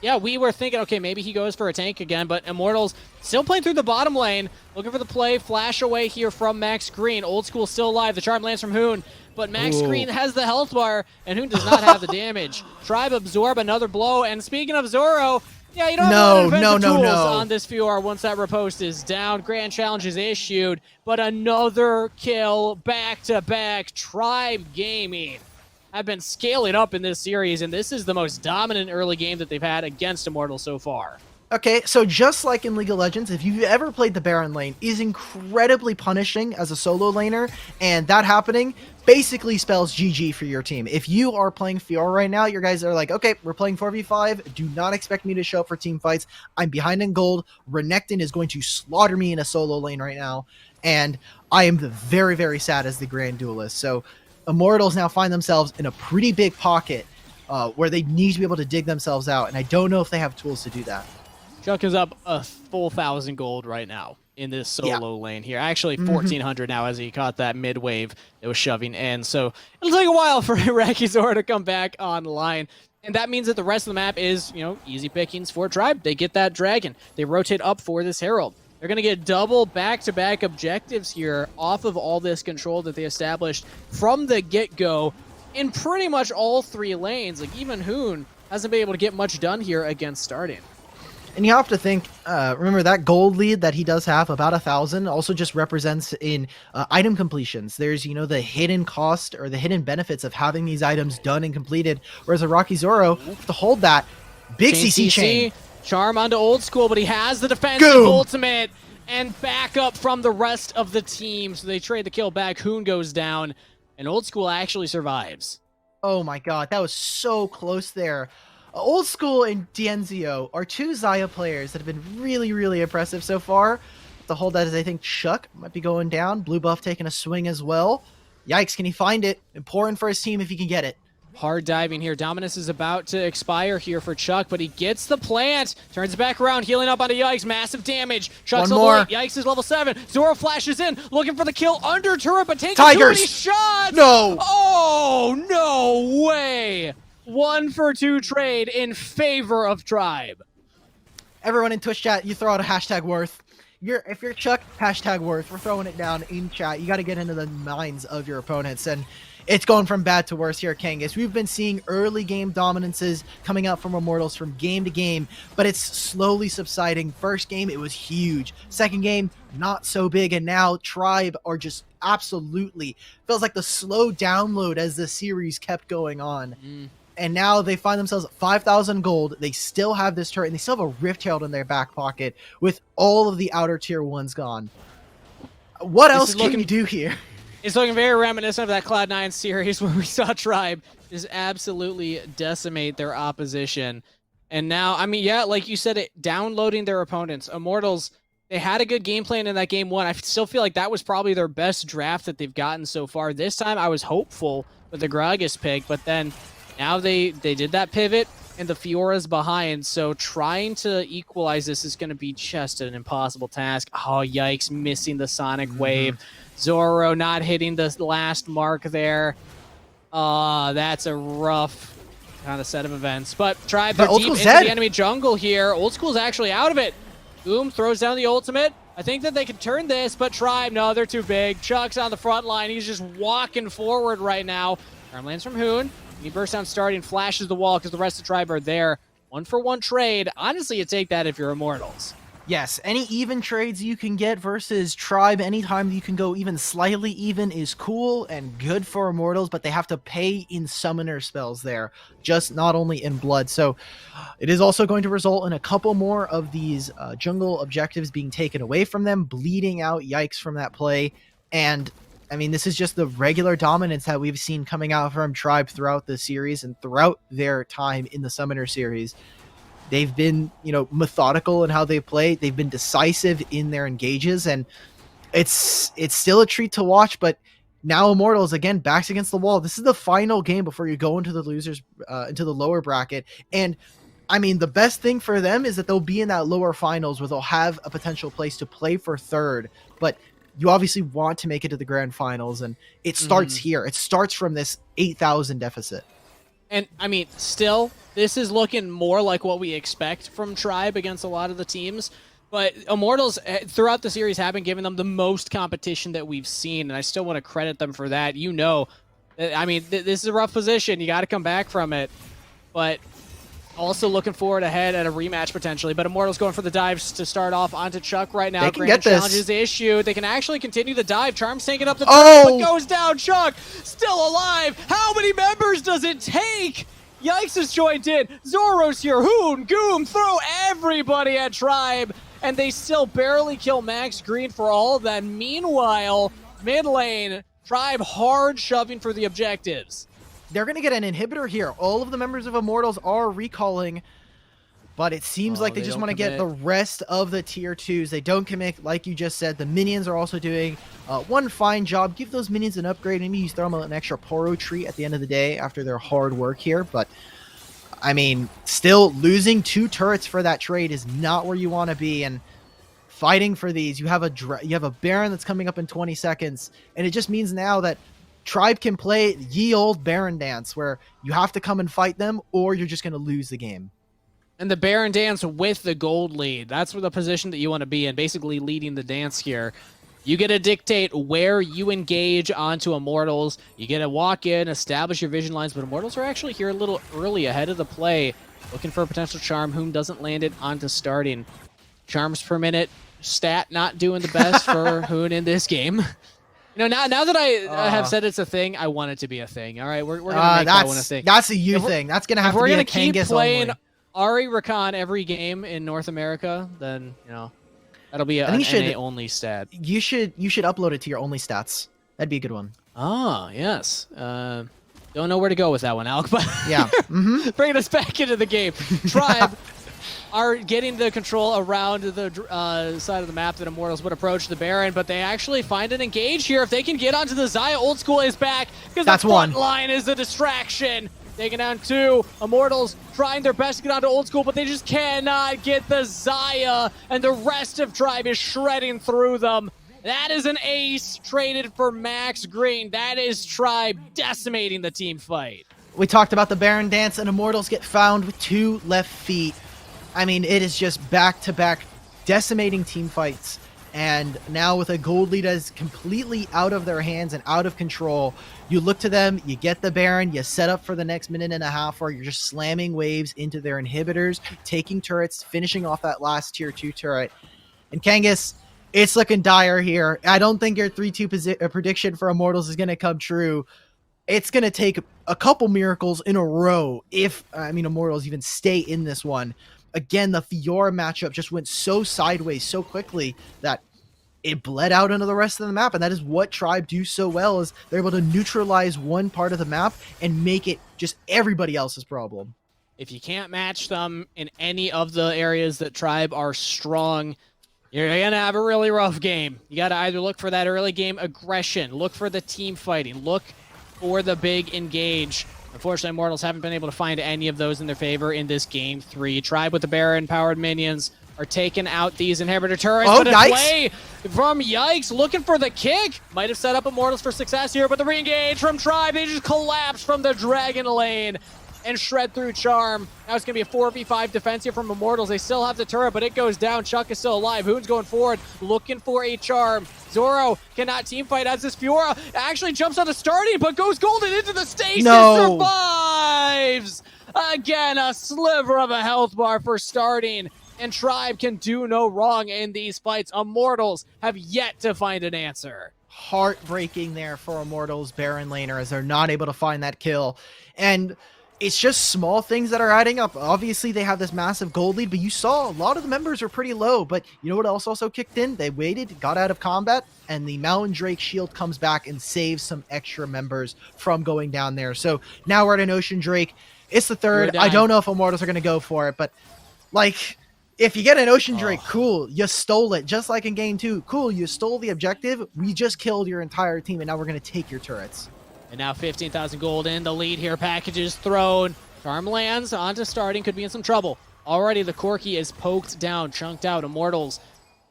Yeah, we were thinking, okay, maybe he goes for a tank again, but Immortals still playing through the bottom lane, looking for the play, flash away here from Max Green. Old School still alive, the charm lands from Hoon, but Max Green has the health bar, and Hoon does not have the damage. Tribe absorb another blow, and speaking of Zoro, yeah, you don't have a lot of tools on this Fiora once that riposte is down. Grand challenge is issued, but another kill back-to-back. Tribe Gaming have been scaling up in this series, and this is the most dominant early game that they've had against Immortals so far. Okay, so just like in League of Legends, if you've ever played the Baron lane, is incredibly punishing as a solo laner, and that happening basically spells GG for your team. If you are playing Fiora right now, your guys are like, okay, we're playing 4v5, do not expect me to show up for team fights, I'm behind in gold, Renekton is going to slaughter me in a solo lane right now, and I am very, very sad as the Grand Duelist. So Immortals now find themselves in a pretty big pocket where they need to be able to dig themselves out, and I don't know if they have tools to do that. Chuck is up a full 1,000 gold right now in this solo lane here. Actually, 1,400 now as he caught that mid wave that was shoving in. So it'll take a while for Irakizor to come back online. And that means that the rest of the map is, you know, easy pickings for Tribe. They get that dragon. They rotate up for this Herald. They're going to get double back-to-back objectives here off of all this control that they established from the get-go in pretty much all 3 lanes. Like, even Hoon hasn't been able to get much done here against Starting. And you have to think, remember that gold lead that he does have, about 1,000, also just represents in item completions. There's, you know, the hidden cost or the hidden benefits of having these items done and completed. Whereas Irakizor, to hold that, big CC chain. Charm onto Old School, but he has the defensive ultimate and backup from the rest of the team. So they trade the kill back. Hoon goes down, and Old School actually survives. Oh my god, that was so close there. Old School and Dienzio are two Zaya players that have been really, really impressive so far. The hold that is, I think, Chuck might be going down. Blue buff taking a swing as well. Yikes, can he find it? Important for his team if he can get it. Hard diving here. Dominus is about to expire here for Chuck, but he gets the plant. Turns it back around, healing up onto Yikes. Massive damage. Chuck's One level more. 8. Yikes is level 7. Zoro flashes in, looking for the kill under turret, but taking Tigers. too many shots. No. Oh, no way. 1 for 2 trade in favor of Tribe. Everyone in Twitch chat, you throw out a hashtag worth. If you're Chuck, hashtag worth. We're throwing it down in chat. You got to get into the minds of your opponents, and it's going from bad to worse here at Kangas. We've been seeing early game dominances coming out from Immortals from game to game, but it's slowly subsiding. First game, it was huge. Second game, not so big, and now Tribe are just absolutely, feels like the slow download as the series kept going on. And now they find themselves at 5,000 gold. They still have this turret, and they still have a Rift Herald in their back pocket with all of the outer tier ones gone. What else can you do here? It's looking very reminiscent of that Cloud9 series where we saw Tribe just absolutely decimate their opposition. And now, I mean, yeah, like you said, downloading their opponents. Immortals, they had a good game plan in that game 1. I still feel like that was probably their best draft that they've gotten so far. This time, I was hopeful with the Gragas pick, but then now they did that pivot, and the Fiora's behind, so trying to equalize this is going to be just an impossible task. Oh, yikes, missing the Sonic Wave. Zoro not hitting the last mark there. That's a rough kind of set of events. But Tribe, they're deep into the enemy jungle here. Old School's actually out of it. Boom throws down the ultimate. I think that they can turn this, but Tribe, no, they're too big. Chuck's on the front line. He's just walking forward right now. Arm lands from Hoon. He bursts down starting, flashes the wall because the rest of Tribe are there. 1-for-1 trade. Honestly, you take that if you're Immortals. Yes, any even trades you can get versus Tribe, anytime you can go even slightly even is cool and good for Immortals, but they have to pay in summoner spells there, just not only in blood. So it is also going to result in a couple more of these jungle objectives being taken away from them, bleeding out Yikes from that play. And I mean, this is just the regular dominance that we've seen coming out from Tribe throughout the series and throughout their time in the Summoner series. They've been, methodical in how they play. They've been decisive in their engages, and it's still a treat to watch. But now Immortals, again, backs against the wall. This is the final game before you go into the losers, into the lower bracket. And I mean, the best thing for them is that they'll be in that lower finals where they'll have a potential place to play for third. But you obviously want to make it to the grand finals, and it starts here. It starts from this 8,000 deficit. And, I mean, still, this is looking more like what we expect from Tribe against a lot of the teams. But Immortals, throughout the series, have been giving them the most competition that we've seen, and I still want to credit them for that. I mean, this is a rough position. You got to come back from it. But also looking forward ahead at a rematch, potentially. But Immortals going for the dives to start off onto Chuck right now. They can get this. Challenge is issued. They can actually continue the dive. Charm's taking up the turret, but goes down. Chuck still alive. How many members does it take? Yikes is joined in. Zoro's here. Hoon, Goom, throw everybody at Tribe. And they still barely kill Max Green for all of that. Meanwhile, mid lane, Tribe hard shoving for the objectives. They're going to get an inhibitor here. All of the members of Immortals are recalling, but it seems like they just want to get the rest of the tier 2s. They don't commit, like you just said. The minions are also doing one fine job. Give those minions an upgrade. Maybe you throw them an extra Poro treat at the end of the day after their hard work here. But, I mean, still losing 2 turrets for that trade is not where you want to be. And fighting for these, you have a Baron that's coming up in 20 seconds. And it just means now that Tribe can play ye old Baron dance where you have to come and fight them or you're just going to lose the game. And the Baron dance with the gold lead. That's the position that you want to be in, basically leading the dance here. You get to dictate where you engage onto Immortals. You get to walk in, establish your vision lines, but Immortals are actually here a little early ahead of the play, looking for a potential charm. Whom doesn't land it onto starting. Charms per minute stat not doing the best for Hoon in this game. Now that I have said it's a thing, I want it to be a thing. All right, we're gonna make that one a thing. That's a you thing. That's gonna have to be a Kangas only. If we're gonna keep playing Ari Rakan every game in North America, then that'll be an NA only stat. You should upload it to your only stats. That'd be a good one. Ah, yes. Don't know where to go with that one, Alec, but Yeah. bringing us back into the game. Tribe are getting the control around the side of the map that Immortals would approach the Baron, but they actually find an engage here. If they can get onto the Xayah, Old School is back because the front line is a distraction. Taking down 2. Immortals trying their best to get onto Old School, but they just cannot get the Xayah, and the rest of Tribe is shredding through them. That is an ace traded for Max Green. That is Tribe decimating the team fight. We talked about the Baron dance, and Immortals get found with 2 left feet. I mean, it is just back-to-back decimating team fights. And now with a gold lead that is completely out of their hands and out of control, you look to them, you get the Baron, you set up for the next minute and a half where you're just slamming waves into their inhibitors, taking turrets, finishing off that last tier 2 turret. And Kangas, it's looking dire here. I don't think your 3-2 prediction for Immortals is going to come true. It's going to take a couple miracles in a row if, Immortals even stay in this one. Again, the Fiora matchup just went so sideways so quickly that it bled out into the rest of the map, and that is what Tribe do so well, is they're able to neutralize one part of the map and make it just everybody else's problem. If you can't match them in any of the areas that Tribe are strong, you're going to have a really rough game. You got to either look for that early game aggression, look for the team fighting, look for the big engage. Unfortunately, Immortals haven't been able to find any of those in their favor in this game 3. Tribe with the Baron-powered minions are taking out these inhibitor turrets. Oh, but a nice play from Yikes, looking for the kick. Might have set up Immortals for success here, but the re-engage from Tribe, they just collapse from the Dragon lane and shred through Charm. Now it's going to be a 4v5 defense here from Immortals. They still have the turret, but it goes down. Chuck is still alive. Hoon's going forward, looking for a Charm. Zoro cannot teamfight as this Fiora actually jumps on the starting, but goes golden into the stasis. No. Survives! Again, a sliver of a health bar for starting. And Tribe can do no wrong in these fights. Immortals have yet to find an answer. Heartbreaking there for Immortals Baron laner as they're not able to find that kill. And it's just small things that are adding up. Obviously, they have this massive gold lead, but you saw a lot of the members are pretty low. But you know what else also kicked in? They waited, got out of combat, and the Mountain Drake shield comes back and saves some extra members from going down there. So now we're at an Ocean Drake. It's the 3rd. I don't know if Immortals are going to go for it, but like, if you get an Ocean Drake, cool, you stole it. Just like in game 2, cool, you stole the objective. We just killed your entire team, and now we're going to take your turrets. And now 15,000 gold in the lead here. Packages thrown. Charm lands onto starting. Could be in some trouble. Already the Corki is poked down, chunked out. Immortals,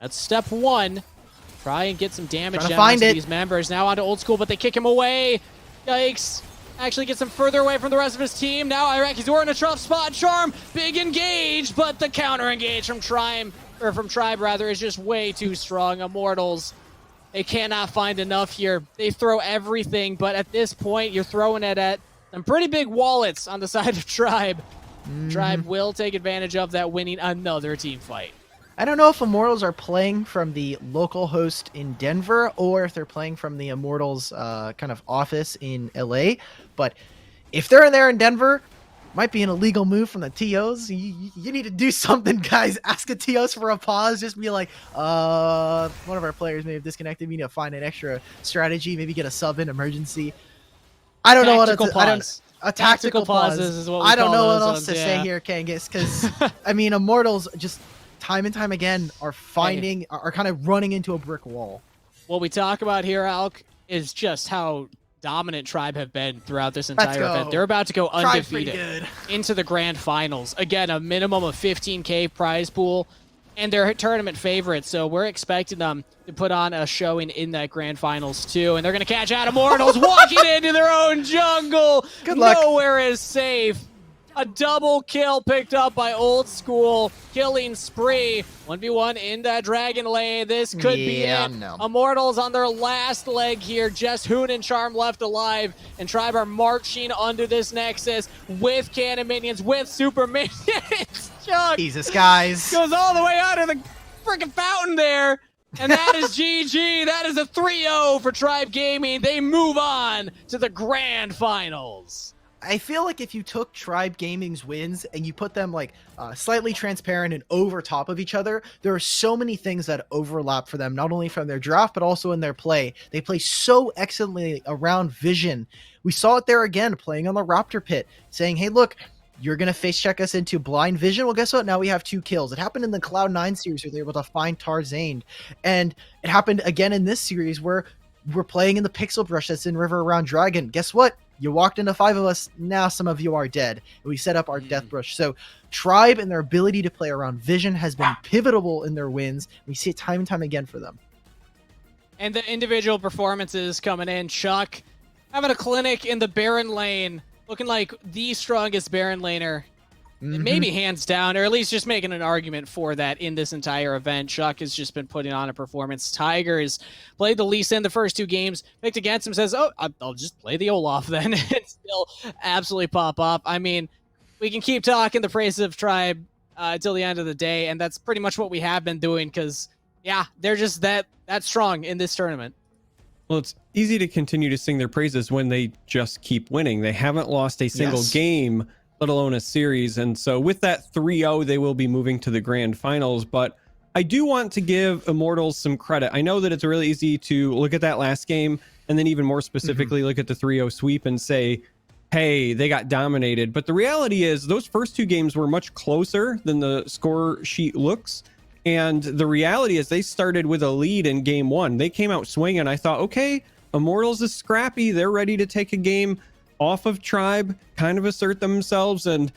that's step 1. Try and get some damage down onto these members. Now onto Old School, but they kick him away. Yikes. Actually gets him further away from the rest of his team. Now Iraki's in a tough spot. Charm, big engage, but the counter engage from Tribe is just way too strong. Immortals, they cannot find enough here. They throw everything, but at this point, you're throwing it at some pretty big wallets on the side of Tribe. Tribe will take advantage of that, winning another team fight. I don't know if Immortals are playing from the local host in Denver or if they're playing from the Immortals kind of office in LA, but if they're in there in Denver, might be an illegal move from the TOs. You need to do something, guys. Ask the TOs for a pause. Just be like, one of our players may have disconnected. We need to find an extra strategy. Maybe get a sub in emergency. I don't know what it's a tactical pause is what we I don't call know what those else ones, to say here, Kangas, because Immortals just time and time again are kind of running into a brick wall. What we talk about here, Alk, is just how dominant Tribe have been throughout this entire event. They're about to go undefeated into the grand finals. Again, a minimum of 15K prize pool, and they're tournament favorites, so we're expecting them to put on a showing in that grand finals too, and they're going to catch out Immortals walking into their own jungle. Good luck. Nowhere is safe. A double kill picked up by Old School. Killing spree. 1v1 in that Dragon lane. This could be it. No. Immortals on their last leg here. Just Hoon and Charm left alive. And Tribe are marching under this Nexus with cannon minions, with super minions. Chuck Jesus, guys. goes all the way out of the freaking fountain there. And that is GG. That is a 3-0 for Tribe Gaming. They move on to the grand finals. I feel like if you took Tribe Gaming's wins and you put them like slightly transparent and over top of each other, there are so many things that overlap for them, not only from their draft, but also in their play. They play so excellently around vision. We saw it there again, playing on the Raptor pit, saying, hey, look, you're going to face check us into blind vision. Well, guess what? Now we have 2 kills. It happened in the Cloud9 series where they were able to find Tarzane. And it happened again in this series where we're playing in the Pixel Brush that's in River around Dragon. Guess what? You walked into 5 of us. Now some of you are dead. And we set up our Death Brush. So Tribe and their ability to play around vision has been pivotal in their wins. We see it time and time again for them. And the individual performances coming in. Chuck having a clinic in the Baron lane, looking like the strongest Baron laner. Maybe hands down, or at least just making an argument for that in this entire event. Chuck has just been putting on a performance. Tigers played the Lee Sin the first 2 games, picked against him, says, oh, I'll just play the Olaf then, and still absolutely pop off. I mean, we can keep talking the praises of Tribe until the end of the day, and that's pretty much what we have been doing, because, yeah, they're just that strong in this tournament. Well, it's easy to continue to sing their praises when they just keep winning. They haven't lost a single game, let alone a series. And so with that 3-0, they will be moving to the grand finals. But I do want to give Immortals some credit. I know that it's really easy to look at that last game and then even more specifically look at the 3-0 sweep and say, hey, they got dominated. But the reality is those first 2 games were much closer than the score sheet looks. And the reality is they started with a lead in game 1. They came out swinging. I thought, okay, Immortals is scrappy. They're ready to take a game off of Tribe, kind of assert themselves. And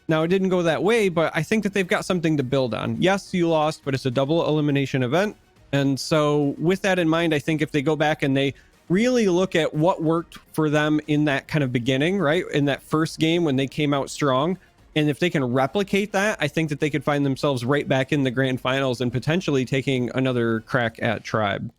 now it didn't go that way, but I think that they've got something to build on. Yes, you lost, but it's a double elimination event. And so with that in mind, I think if they go back and they really look at what worked for them in that kind of beginning, right? In that first game when they came out strong, and if they can replicate that, I think that they could find themselves right back in the grand finals and potentially taking another crack at Tribe.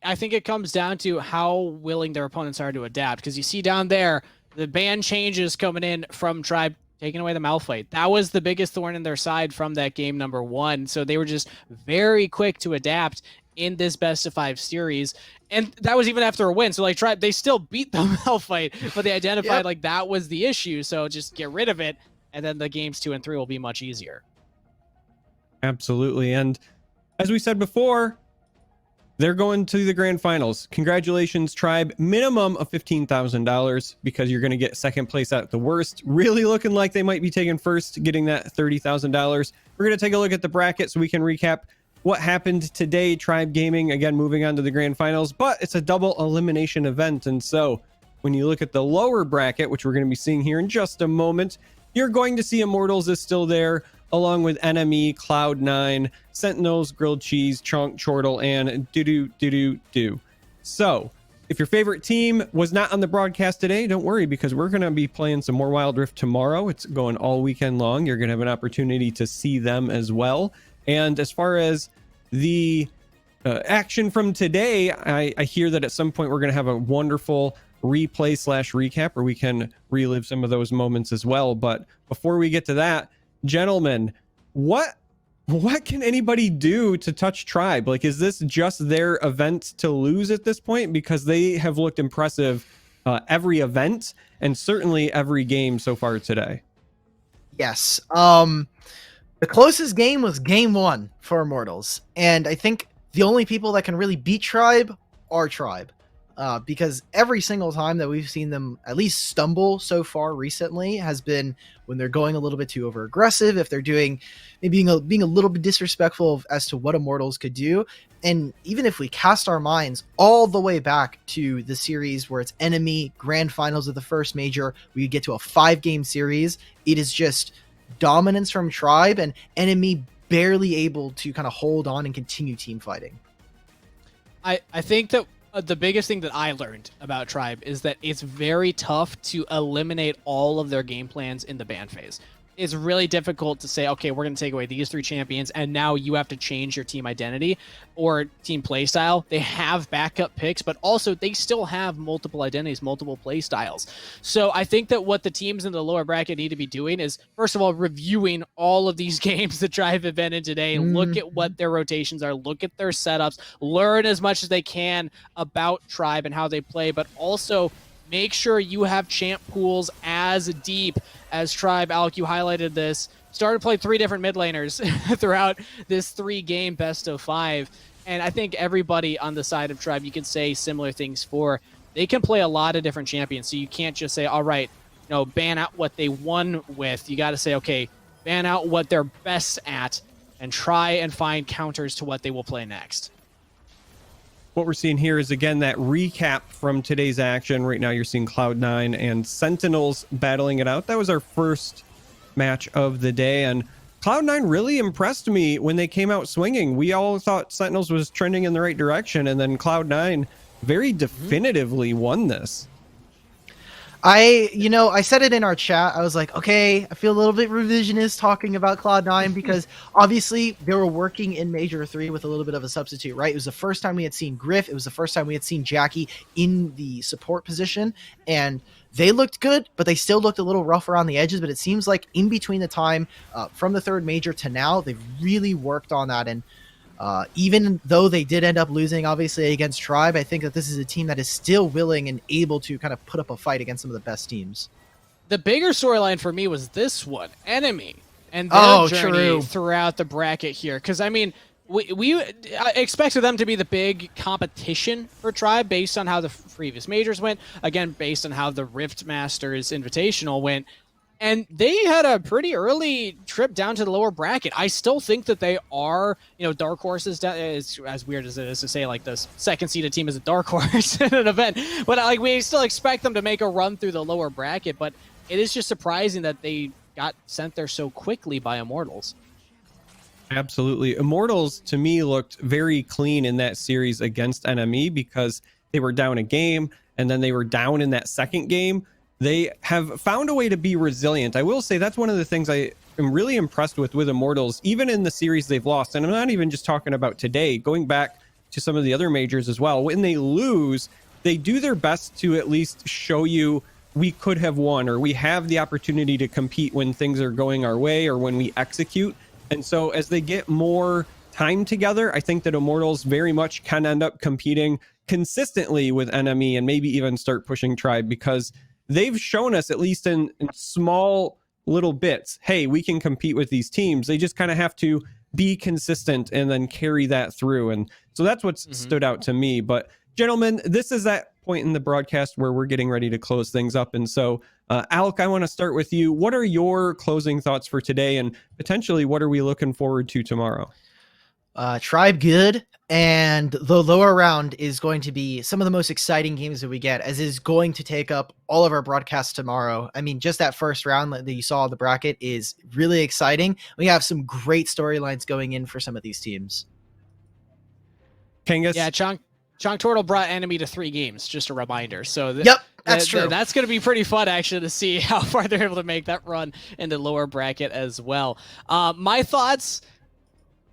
I think it comes down to how willing their opponents are to adapt, because you see down there, the ban changes coming in from Tribe, taking away the Malphite. That was the biggest thorn in their side from that game number 1. So they were just very quick to adapt in this best of 5 series. And that was even after a win. So like Tribe, they still beat the Malphite, but they identified like that was the issue. So just get rid of it. And then the games 2 and 3 will be much easier. Absolutely. And as we said before, they're going to the grand finals. Congratulations, Tribe. Minimum of $15,000 because you're going to get second place at the worst. Really looking like they might be taking first, getting that $30,000. We're going to take a look at the bracket so we can recap what happened today. Tribe Gaming, again, moving on to the grand finals, but it's a double elimination event. And so when you look at the lower bracket, which we're going to be seeing here in just a moment, you're going to see Immortals is still there, along with NME, Cloud9, Sentinels, Grilled Cheese, Chunk, Chortle, and do. So, if your favorite team was not on the broadcast today, don't worry, because we're going to be playing some more Wild Rift tomorrow. It's going all weekend long. You're going to have an opportunity to see them as well. And as far as the action from today, I hear that at some point we're going to have a wonderful replay/recap where we can relive some of those moments as well. But before we get to that, gentlemen, what can anybody do to touch Tribe? Like, is this just their event to lose at this point? Because they have looked impressive every event and certainly every game so far today. Yes. The closest game was game 1 for Immortals. And I think the only people that can really beat Tribe are Tribe. Because every single time that we've seen them at least stumble so far recently has been when they're going a little bit too over aggressive, if they're doing maybe being a little bit disrespectful as to what Immortals could do. And even if we cast our minds all the way back to the series where it's enemy grand finals of the first major, we get to a 5-game series, it is just dominance from Tribe and enemy barely able to kind of hold on and continue team fighting. I think that the biggest thing that I learned about Tribe is that it's very tough to eliminate all of their game plans in the ban phase. It's really difficult to say, okay, we're going to take away these 3 champions, and now you have to change your team identity or team playstyle. They have backup picks, but also they still have multiple identities, multiple playstyles. So I think that what the teams in the lower bracket need to be doing is, first of all, reviewing all of these games that Tribe have been in today. Look at what their rotations are, look at their setups, learn as much as they can about Tribe and how they play, but also make sure you have champ pools as deep as Tribe. Alec, you highlighted this. Started to play 3 different mid laners throughout this 3-game best of 5. And I think everybody on the side of Tribe, you can say similar things for. They can play a lot of different champions. So you can't just say, all right, ban out what they won with. You got to say, okay, ban out what they're best at and try and find counters to what they will play next. What we're seeing here is, again, that recap from today's action. Right now, you're seeing Cloud9 and Sentinels battling it out. That was our first match of the day, and Cloud9 really impressed me when they came out swinging. We all thought Sentinels was trending in the right direction, and then Cloud9 very definitively won this. I said it in our chat. I was like, okay, I feel a little bit revisionist talking about Cloud9 because obviously they were working in Major 3 with a little bit of a substitute, right? It was the first time we had seen Griff. It was the first time we had seen Jackie in the support position, and they looked good, but they still looked a little rough around the edges. But it seems like in between the time from the 3rd Major to now, they've really worked on that. And even though they did end up losing, obviously, against Tribe, I think that this is a team that is still willing and able to kind of put up a fight against some of the best teams. The bigger storyline for me was this one, Enemy, and their journey throughout the bracket here. Because, I mean, we expected them to be the big competition for Tribe based on how the previous majors went. Again, based on how the Rift Masters Invitational went. And they had a pretty early trip down to the lower bracket. I still think that they are, dark horses. As weird as it is to say, like, the second seeded team is a dark horse in an event. But like, we still expect them to make a run through the lower bracket. But it is just surprising that they got sent there so quickly by Immortals. Absolutely. Immortals, to me, looked very clean in that series against NME because they were down a game, and then they were down in that second game. They have found a way to be resilient. I will say that's one of the things I am really impressed with Immortals, even in the series they've lost. And I'm not even just talking about today, going back to some of the other majors as well. When they lose, they do their best to at least show you we could have won, or we have the opportunity to compete when things are going our way or when we execute. And so as they get more time together, I think that Immortals very much can end up competing consistently with NME and maybe even start pushing Tribe, because they've shown us, at least in small little bits, hey, we can compete with these teams. They just kind of have to be consistent and then carry that through. And so that's what's stood out to me. But gentlemen, this is that point in the broadcast where we're getting ready to close things up. And so, Alec, I want to start with you. What are your closing thoughts for today? And potentially, what are we looking forward to tomorrow? Tribe good. And the lower round is going to be some of the most exciting games that we get, as is going to take up all of our broadcasts tomorrow. I mean, just that first round that you saw of the bracket is really exciting. We have some great storylines going in for some of these teams. Kangas? Yeah, Chonk Turtle brought Enemy to 3 games, just a reminder. So yep, that's true. That's going to be pretty fun, actually, to see how far they're able to make that run in the lower bracket as well. My thoughts,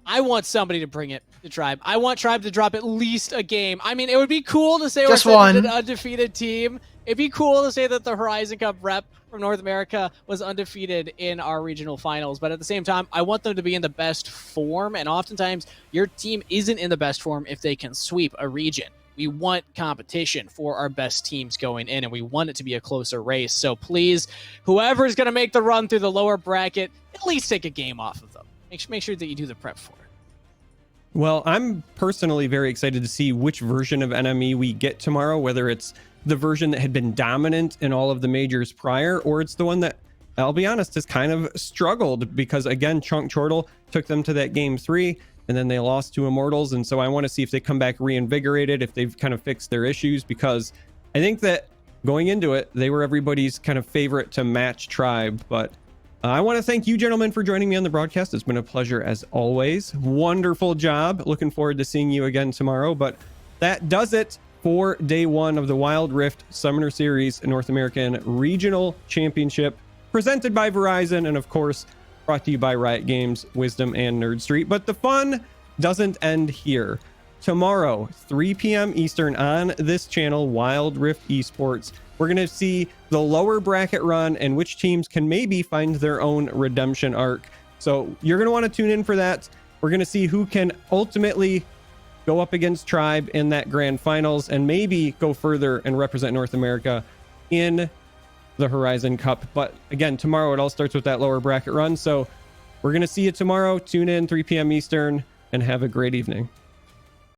I want somebody to bring it to Tribe. I want Tribe to drop at least a game. I mean, it would be cool to say we're an undefeated team. It'd be cool to say that the Horizon Cup rep from North America was undefeated in our regional finals. But at the same time, I want them to be in the best form. And oftentimes, your team isn't in the best form if they can sweep a region. We want competition for our best teams going in, and we want it to be a closer race. So please, whoever's going to make the run through the lower bracket, at least take a game off of them. Make sure that you do the prep for it. Well, I'm personally very excited to see which version of NME we get tomorrow, whether it's the version that had been dominant in all of the majors prior, or it's the one that, I'll be honest, has kind of struggled because, again, Chunk Chortle took them to that game 3, and then they lost to Immortals. And so I want to see if they come back reinvigorated, if they've kind of fixed their issues, because I think that going into it, they were everybody's kind of favorite to match Tribe. But I want to thank you, gentlemen, for joining me on the broadcast. It's been a pleasure as always. Wonderful job. Looking forward to seeing you again tomorrow. But that does it for day 1 of the Wild Rift Summoner Series North American Regional Championship, presented by Verizon and, of course, brought to you by Riot Games, Wisdom, and Nerd Street. But the fun doesn't end here. Tomorrow, 3 p.m. Eastern on this channel, Wild Rift Esports, we're going to see the lower bracket run and which teams can maybe find their own redemption arc. So you're going to want to tune in for that. We're going to see who can ultimately go up against Tribe in that grand finals and maybe go further and represent North America in the Horizon Cup. But again, tomorrow it all starts with that lower bracket run. So we're going to see you tomorrow. Tune in 3 p.m. Eastern and have a great evening.